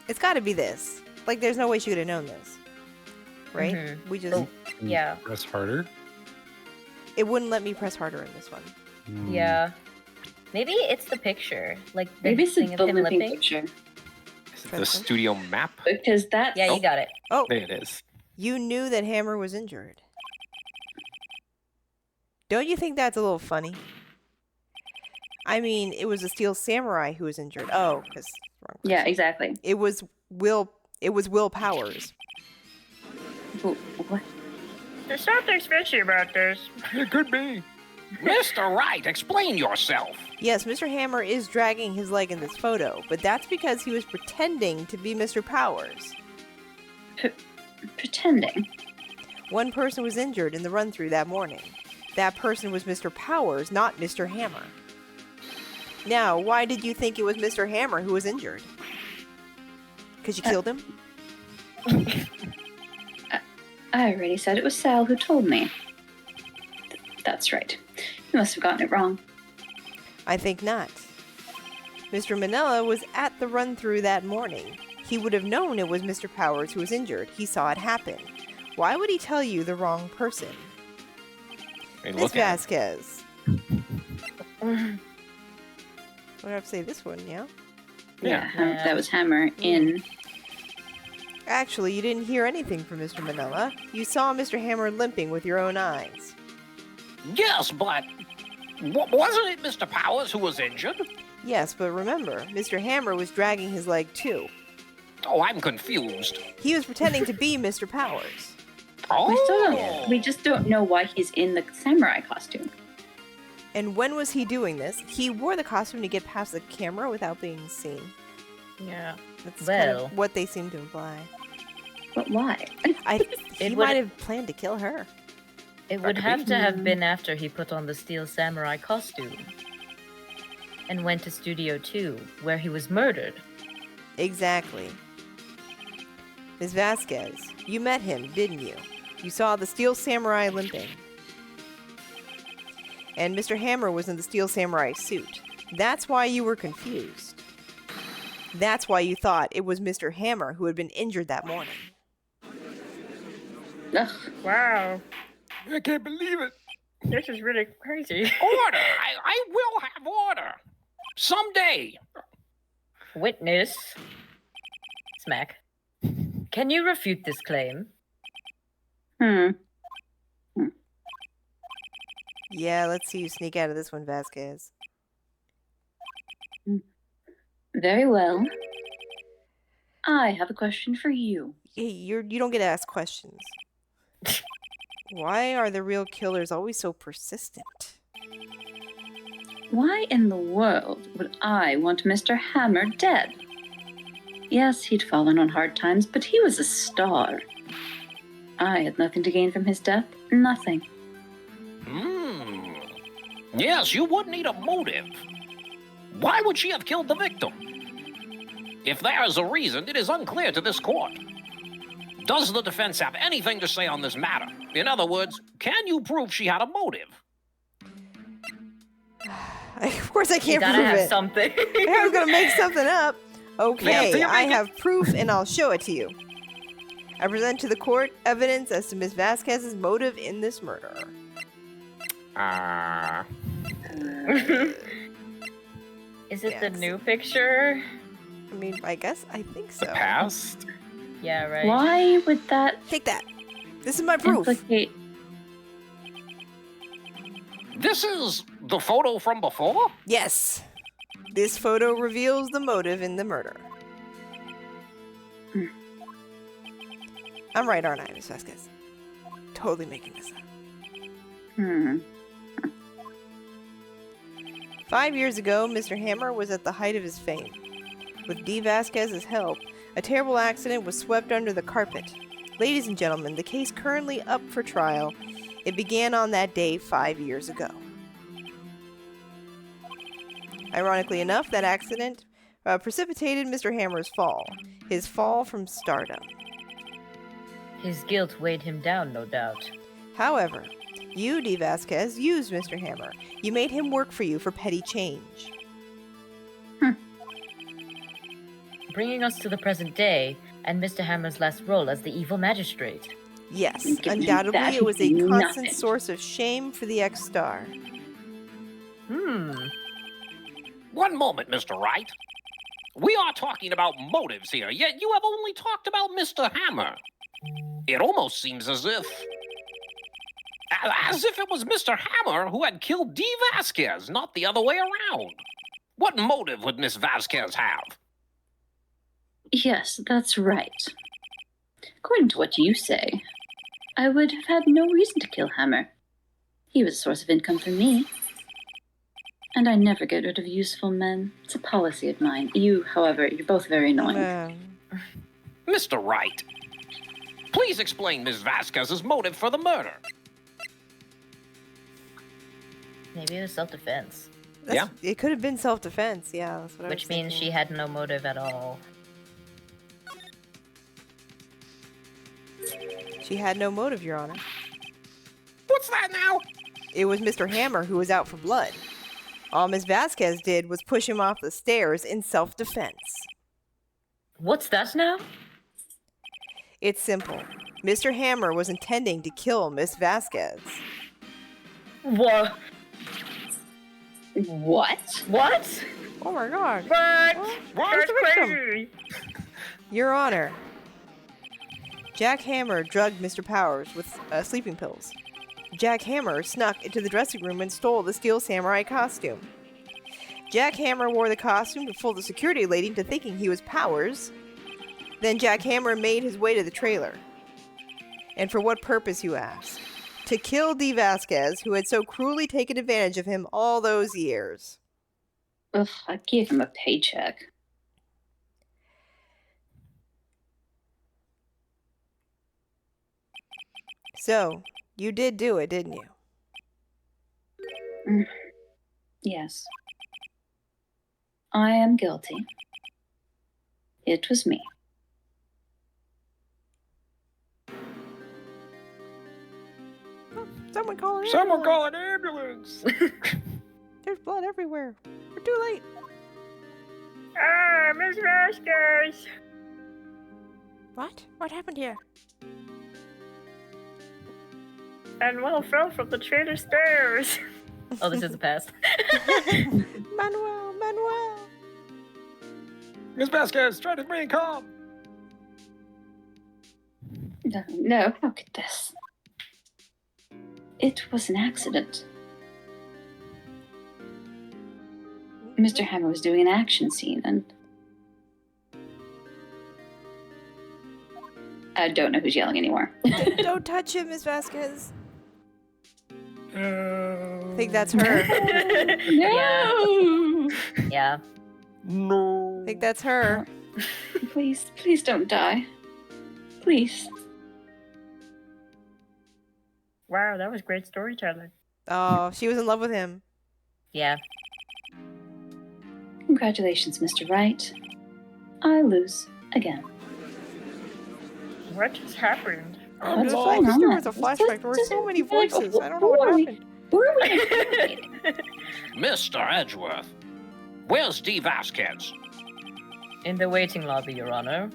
It's gotta be this. Like, there's no way she could have known this. Right? Mhm. We just... Oh. Yeah. Press harder. It wouldn't let me press harder in this one. Yeah. Maybe it's the picture. Like the Maybe it's thing the of him limping limping. picture. Is it the studio map? Because that's... Yeah, you got it. Oh, There it is. you knew that Hammer was injured. Don't you think that's a little funny? I mean, it was a Steel Samurai who was injured. Oh, because wrong Yeah, person. exactly. It was Will Powers. What? There's something fishy about this. It could be. Mr. Wright, explain yourself. Yes, Mr. Hammer is dragging his leg in this photo, but that's because he was pretending to be Mr. Powers. Pretending. One person was injured in the run-through that morning. That person was Mr. Powers, not Mr. Hammer. Now, why did you think it was Mr. Hammer who was injured? Because you killed him? I already said it was Sal who told me. That's right. You must have gotten it wrong. I think not. Mr. Manila was at the run-through that morning. He would have known it was Mr. Powers who was injured. He saw it happen. Why would he tell you the wrong person? I mean, Miss look at it. Vasquez. What do I have to say? This one, yeah? Yeah. That was Hammer in... Actually, you didn't hear anything from Mr. Manila. You saw Mr. Hammer limping with your own eyes. Yes, but wasn't it Mr. Powers who was injured? Yes, but remember, Mr. Hammer was dragging his leg too. Oh, I'm confused. He was pretending to be Mr. Powers. Oh! We just don't know why he's in the samurai costume. And when was he doing this? He wore the costume to get past the camera without being seen. Yeah. That's kind Well. of what they seem to imply. But why? He would- might have planned to kill her. It would have to have been after he put on the steel samurai costume and went to Studio 2, where he was murdered. Exactly. Ms. Vasquez, you met him, didn't you? You saw the steel samurai limping. And Mr. Hammer was in the steel samurai suit. That's why you were confused. That's why you thought it was Mr. Hammer who had been injured that morning. Ugh. Wow. I can't believe it. This is really crazy. Order! I will have order! Someday! Witness. Smack. Can you refute this claim? Yeah, let's see you sneak out of this one, Vasquez. Very well. I have a question for you. Hey, you don't get to ask questions. Why are the real killers always so persistent? Why in the world would I want Mr. Hammer dead? Yes, he'd fallen on hard times, but he was a star. I had nothing to gain from his death. Nothing. Yes, you would need a motive. Why would she have killed the victim? If there is a reason, it is unclear to this court. Does the defense have anything to say on this matter? In other words, can you prove she had a motive? Of course I You can't gotta prove have it. something. I was gonna make something up. Okay, theory. I have proof and I'll show it to you. I present to the court evidence as to Ms. Vasquez's motive in this murder. Is it the Yes. new picture? I mean, I guess I think so. The past? Yeah, right. Why would that Take that. This is my proof. implicate? This is the photo from before? Yes. This photo reveals the motive in the murder. I'm right, aren't I, Ms. Vasquez? Totally making this up. 5 years ago, Mr. Hammer was at the height of his fame. With D. Vasquez's help, a terrible accident was swept under the carpet. Ladies and gentlemen, the case currently up for trial. It began on that day 5 years ago. Ironically enough, that accident precipitated Mr. Hammer's fall. His fall from stardom. His guilt weighed him down, no doubt. However, you, D. Vasquez, used Mr. Hammer. You made him work for you for petty change. Bringing us to the present day, and Mr. Hammer's last role as the evil magistrate. Yes, Give me undoubtedly that, it was a nothing. constant source of shame for the ex-star. One moment, Mr. Wright. We are talking about motives here, yet you have only talked about Mr. Hammer. It almost seems as if it was Mr. Hammer who had killed D. Vasquez, not the other way around. What motive would Miss Vasquez have? Yes, that's right. According to what you say, I would have had no reason to kill Hammer. He was a source of income for me. And I never get rid of useful men. It's a policy of mine. You, however, you're both very annoying. Mr. Wright, please explain Miss Vasquez's motive for the murder. Maybe it was self-defense, Yeah. It could have been self-defense, yeah. That's what I which was means thinking. she had no motive at all. She had no motive, Your Honor. What's that now? It was Mr. Hammer who was out for blood. All Miss Vasquez did was push him off the stairs in self-defense. What's that now? It's simple. Mr. Hammer was intending to kill Miss Vasquez. What? What? What? Oh my god. What? Where's That's the victim? crazy. Your Honor, Jack Hammer drugged Mr. Powers with sleeping pills. Jack Hammer snuck into the dressing room and stole the steel samurai costume. Jack Hammer wore the costume to fool the security lady into thinking he was Powers. Then Jack Hammer made his way to the trailer. And for what purpose, you ask? To kill Dee Vasquez, who had so cruelly taken advantage of him all those years. Ugh, I gave him a paycheck. So, you did do it, didn't you? Yes. I am guilty. It was me. Someone call an Someone ambulance. call an ambulance! There's blood everywhere. We're too late. Ah, Miss Vasquez! What? What happened here? Manuel fell from the trailer stairs. Oh, this is the past. Manuel! Miss Vasquez, try to remain calm! No, how could this? It was an accident. Mr. Hammer was doing an action scene, and I don't know who's yelling anymore. Don't touch him, Miss Vasquez. I think that's her. No! Yeah. No. I think that's her. Please, please don't die. Please. Wow, that was great storytelling. Oh, she was in love with him. Yeah. Congratulations, Mr. Wright. I lose again. What just happened? Oh, What's there going was- on? there was a flashback. There were so many voices. I don't know Who what are we- happened. Who are we interrogating? Mr. Edgeworth, where's Dee Vasquez? In the waiting lobby, Your Honor.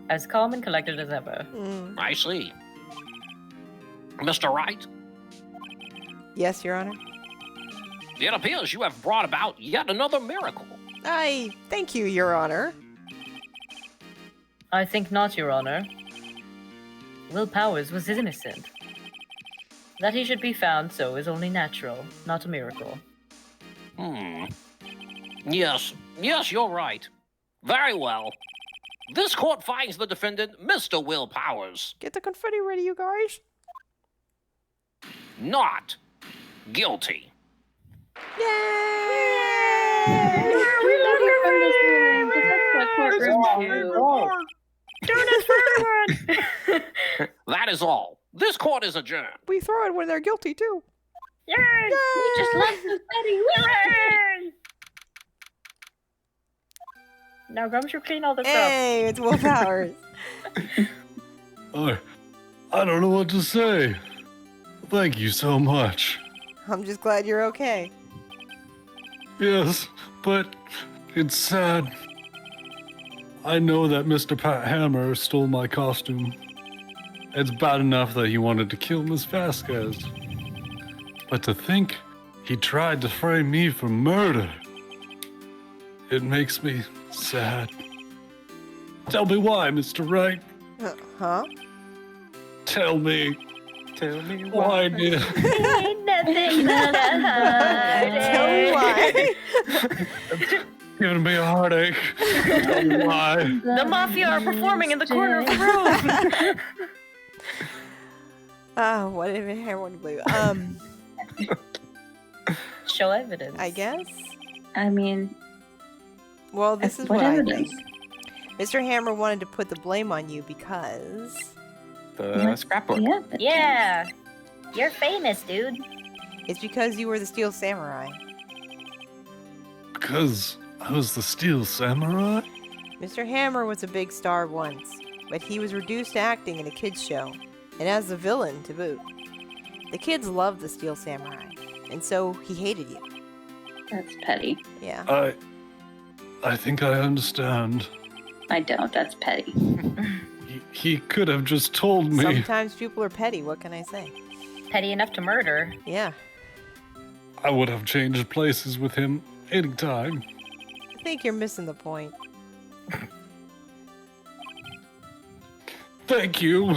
As calm and collected as ever. Mm. I see. Mr. Wright, Yes, Your Honor. it appears you have brought about yet another miracle. I thank you, Your Honor. I think not, Your Honor. Will Powers was innocent. That he should be found so is only natural, not a miracle. Yes, you're right. Very well. This court finds the defendant, Mr. Will Powers, Get the confetti ready, you guys. not guilty. Yay! We love you from this room, 'cause that's what courtrooms do. Donuts for everyone! That is all. This court is adjourned. We throw it when they're guilty too. Yay! We just love confetti. Hooray! Now Gumshoe clean all this up. Hey, it's Will Powers. I don't know what to say. Thank you so much. I'm just glad you're okay. Yes, but it's sad. I know that Mr. Pat Hammer stole my costume. It's bad enough that he wanted to kill Miss Vasquez. But to think he tried to frame me for murder, it makes me sad. Tell me why, Mr. Wright. Huh? Tell me. Tell me Why did... Ain't nothing but a Tell me why. Giving me a heartache. Tell me why. The Mafia are performing in the corner of the room. Oh, what did I want to believe? Show evidence. I guess. I mean, Well, this is what what I evidence? think. Mr. Hammer wanted to put the blame on you because The scrapbook. Yeah. but- Yeah. You're famous, dude. it's because you were the Steel Samurai. Because I was the Steel Samurai? Mr. Hammer was a big star once, but he was reduced to acting in a kids show, and as the villain to boot. The kids loved the Steel Samurai, and so he hated you. That's petty. Yeah. I think I understand. I don't. That's petty. He could have just told me. Sometimes people are petty, what can I say? Petty enough to murder. Yeah. I would have changed places with him anytime. I think you're missing the point. Thank you.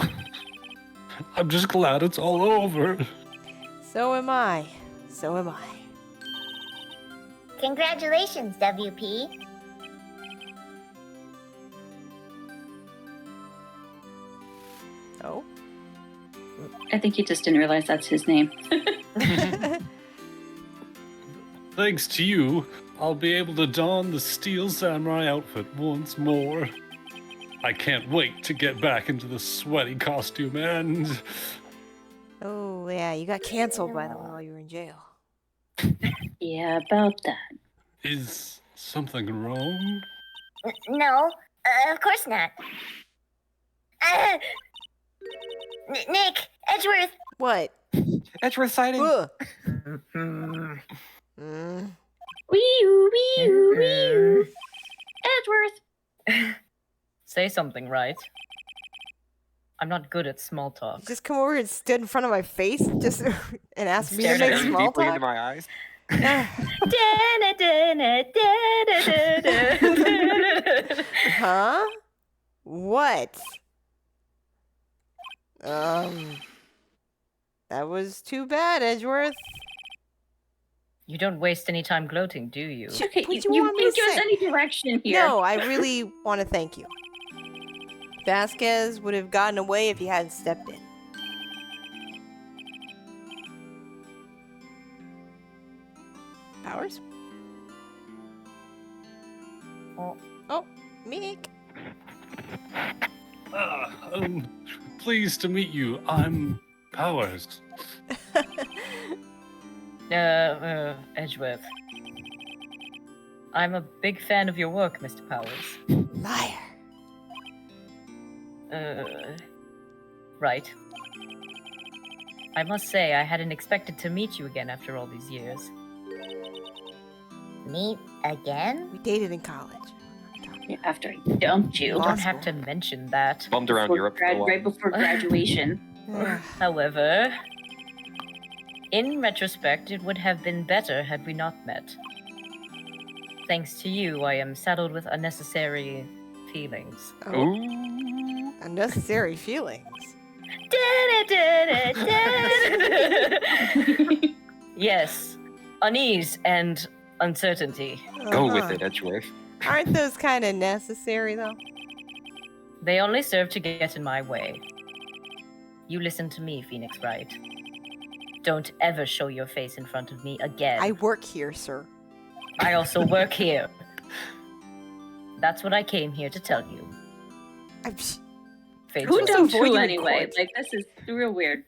I'm just glad it's all over. So am I. So am I. Congratulations, WP. Oh. I think he just didn't realize that's his name. Thanks to you, I'll be able to don the Steel Samurai outfit once more. I can't wait to get back into the sweaty costume and... Oh, yeah, you got canceled, by the way, while you were in jail. Yeah, about that. Is something wrong? No, of course not. Nick, Edgeworth. What? Edgeworth sighting. Ugh. Wee-oo, wee-oo, wee-oo. Edgeworth. Say something, right? I'm not good at small talk. Just come over and stood in front of my face just and ask me to Stared make very small deeply talk? into my eyes. Huh? What? That was too bad, Edgeworth. You don't waste any time gloating, do you? Okay, What you do you want me can't to give us say? any direction here. No, I really want to thank you. Vasquez would have gotten away if he hadn't stepped in. Powers? Oh, Meek. Pleased to meet you. I'm Powers. Edgeworth. I'm a big fan of your work, Mr. Powers. Liar. Right. I must say, I hadn't expected to meet you again after all these years. Meet again? We dated in college. Yeah, after I dumped you. You Law don't school. have to mention that. Bummed around Before Europe for a while. right before graduation. However, in retrospect, it would have been better had we not met. Thanks to you, I am saddled with unnecessary feelings. Oh, Ooh. unnecessary feelings. Yes, unease and uncertainty. Go with Uh-huh. it, Edgeworth. Aren't those kind of necessary, though? They only serve to get in my way. You listen to me, Phoenix Wright. Don't ever show your face in front of me again. I work here, sir. I also work here. That's what I came here to tell you. Who Fates Who will- does- dumped avoid who you in anyway? court. Like, this is real weird.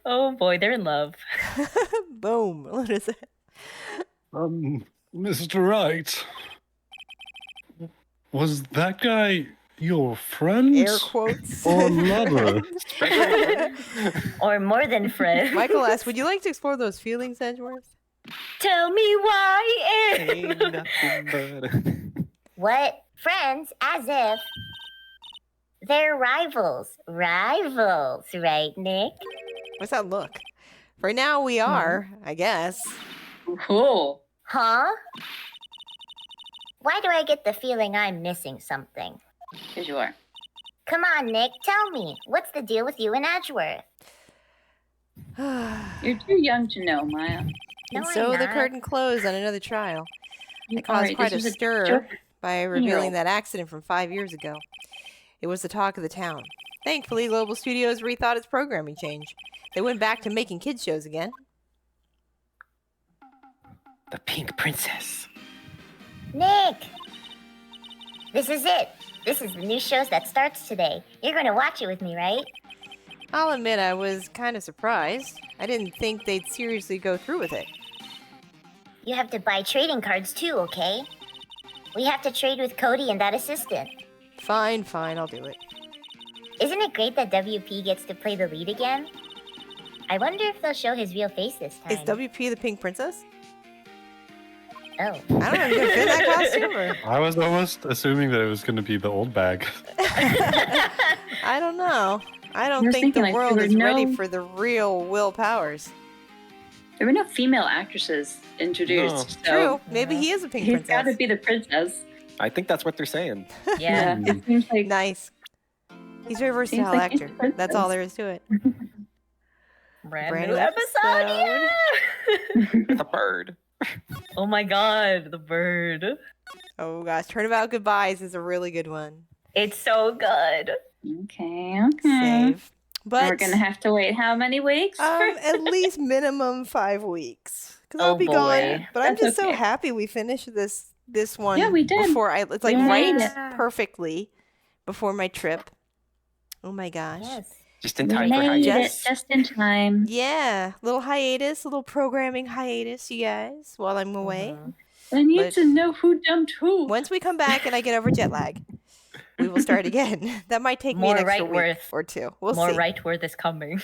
Oh boy, they're in love. Boom. What is it? Mr. Wright. Was that guy your friend? Air quotes. Or lover? Or more than friends. Michael asks, would you like to explore those feelings, Edgeworth? Tell me why. Ain't nothing but What? Friends? As if. They're rivals. Rivals, right, Nick? What's that look? Right now we are, I guess. Cool. Huh? Why do I get the feeling I'm missing something? Because you are. Come on, Nick, tell me. What's the deal with you and Edgeworth? You're too young to know, Maya. No, And I'm so the not. curtain closed on another trial. You It caused are. quite a This was stir joke. by revealing that accident from 5 years ago. It was the talk of the town. Thankfully, Global Studios rethought its programming change. They went back to making kids shows again. The Pink Princess. Nick! This is it. This is the new shows that starts today. You're going to watch it with me, right? I'll admit I was kind of surprised. I didn't think they'd seriously go through with it. You have to buy trading cards too, okay? We have to trade with Cody and that assistant. Fine, I'll do it. Isn't it great that WP gets to play the lead again? I wonder if they'll show his real face this time. Is WP the Pink Princess? Oh. I don't know if you can fit that costume or... I was almost assuming that it was going to be the old bag. I don't know. I don't was think the thinking, like, world there is were ready no- for the real Will Powers. There were no female actresses introduced. So True. Maybe he is a Pink he's got to Princess. be the princess. I think that's what they're saying. Yeah. It seems like Nice. He's a very Seems versatile like he's actor. a That's all princess. there is to it. Brand Brand new new episode. episode. Yeah. The bird. Oh my god, the bird. Oh gosh, Turnabout Goodbyes is a really good one. It's so good. Okay. Save. But We're gonna have to wait how many weeks? at least minimum 5 weeks. Because I'll Oh be gone. boy. But I'm That's just so okay. happy we finished this one. Yeah, we did. Before it's like We made ranked it. perfectly before my trip. Oh my gosh. Yes. Just in We time for made hiatus. it just in time. Yeah, little hiatus, a little programming hiatus, you guys, while I'm away. Mhm. I need But- to know who dumped who. Once we come back and I get over jet lag, we will start again. That might take me More an extra week Wrightworth. or two. We'll More see. Wrightworth is coming.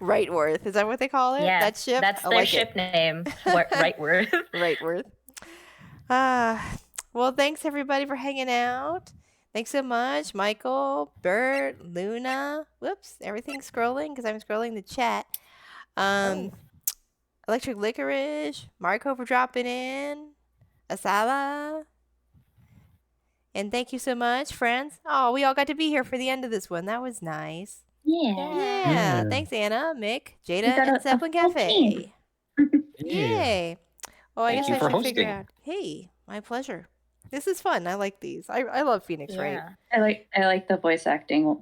Wrightworth, is that what they call it? Yeah, That ship. that's I their like ship name. Wrightworth. it. Wrightworth. Well, thanks everybody for hanging out. Thanks so much, Michael, Bert, Luna. Whoops, everything's scrolling because I'm scrolling the chat. Electric Licorice, Marco for dropping in, Asala. And thank you so much, friends. Oh, we all got to be here for the end of this one. That was nice. Yeah. Yeah. Yeah. Thanks, Anna, Mick, Jada, got and a Zeppelin full Cafe. team. Yay. Oh, I Thank guess you I for should figure hosting. out. Hey, my pleasure. This is fun. I like these. I love Phoenix Wright. Yeah. I like the voice acting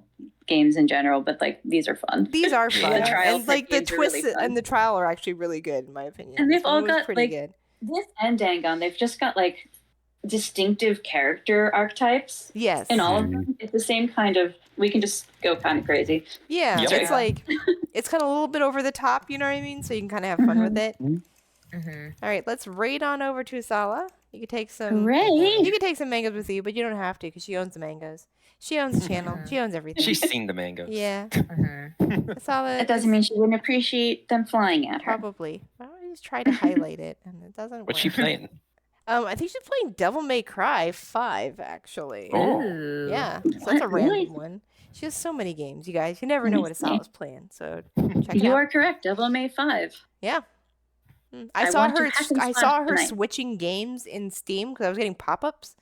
games in general, but like these are fun. These are Yeah. fun. The trial And like the games are really twists fun. and the trial are actually really good in my opinion. And they've This one all was got, pretty like, good. This and Dangon, they've just got like distinctive character archetypes Yes. in all of them. It's the same kind of. We can just go kind of crazy. Yeah. Yep. It's like it's kind of a little bit over the top, you know what I mean? So you can kind of have fun with it. Mm-hmm. All right, let's raid on over to Asala. You can take some. Hooray! You can take some mangoes with you, but you don't have to because she owns the mangoes. She owns the channel. She owns everything. She's seen the mangoes. Yeah, Mm-hmm. Asala. That doesn't mean she wouldn't appreciate them flying at her. Probably. I always try to highlight it, and it doesn't work. What's she playing? I think she's playing Devil May Cry 5, actually. Oh. Ooh. Yeah, so that's a What? random Really? one. She has so many games, you guys. You never know what Let me see. Asala's playing, so check it You out. are correct. Devil May 5. Yeah. I I saw want to her. hack and I slash saw her tonight. switching games in Steam because I was getting pop-ups.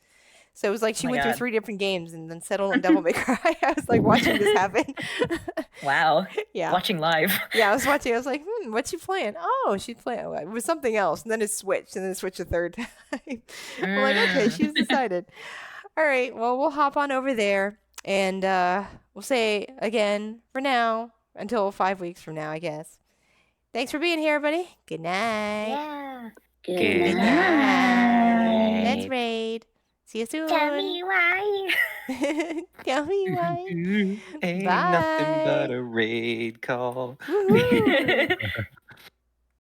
So it was like she Oh my went through God. 3 different games and then settled on Devil May Cry. I was like watching this happen. Wow. Yeah, Watching live. yeah. I was watching. I was like, what's she playing? Oh, she's playing. It was something else, and then it switched, and then it switched a third time. I'm like, okay, she's decided. All right. Well, we'll hop on over there, and we'll say again for now until 5 weeks from now, I guess. Thanks for being here, everybody. Good night. Yeah. Good night. Let's night. raid. See you soon. Tell me why. Tell me why. Ain't Bye. nothing but a raid call. Woohoo.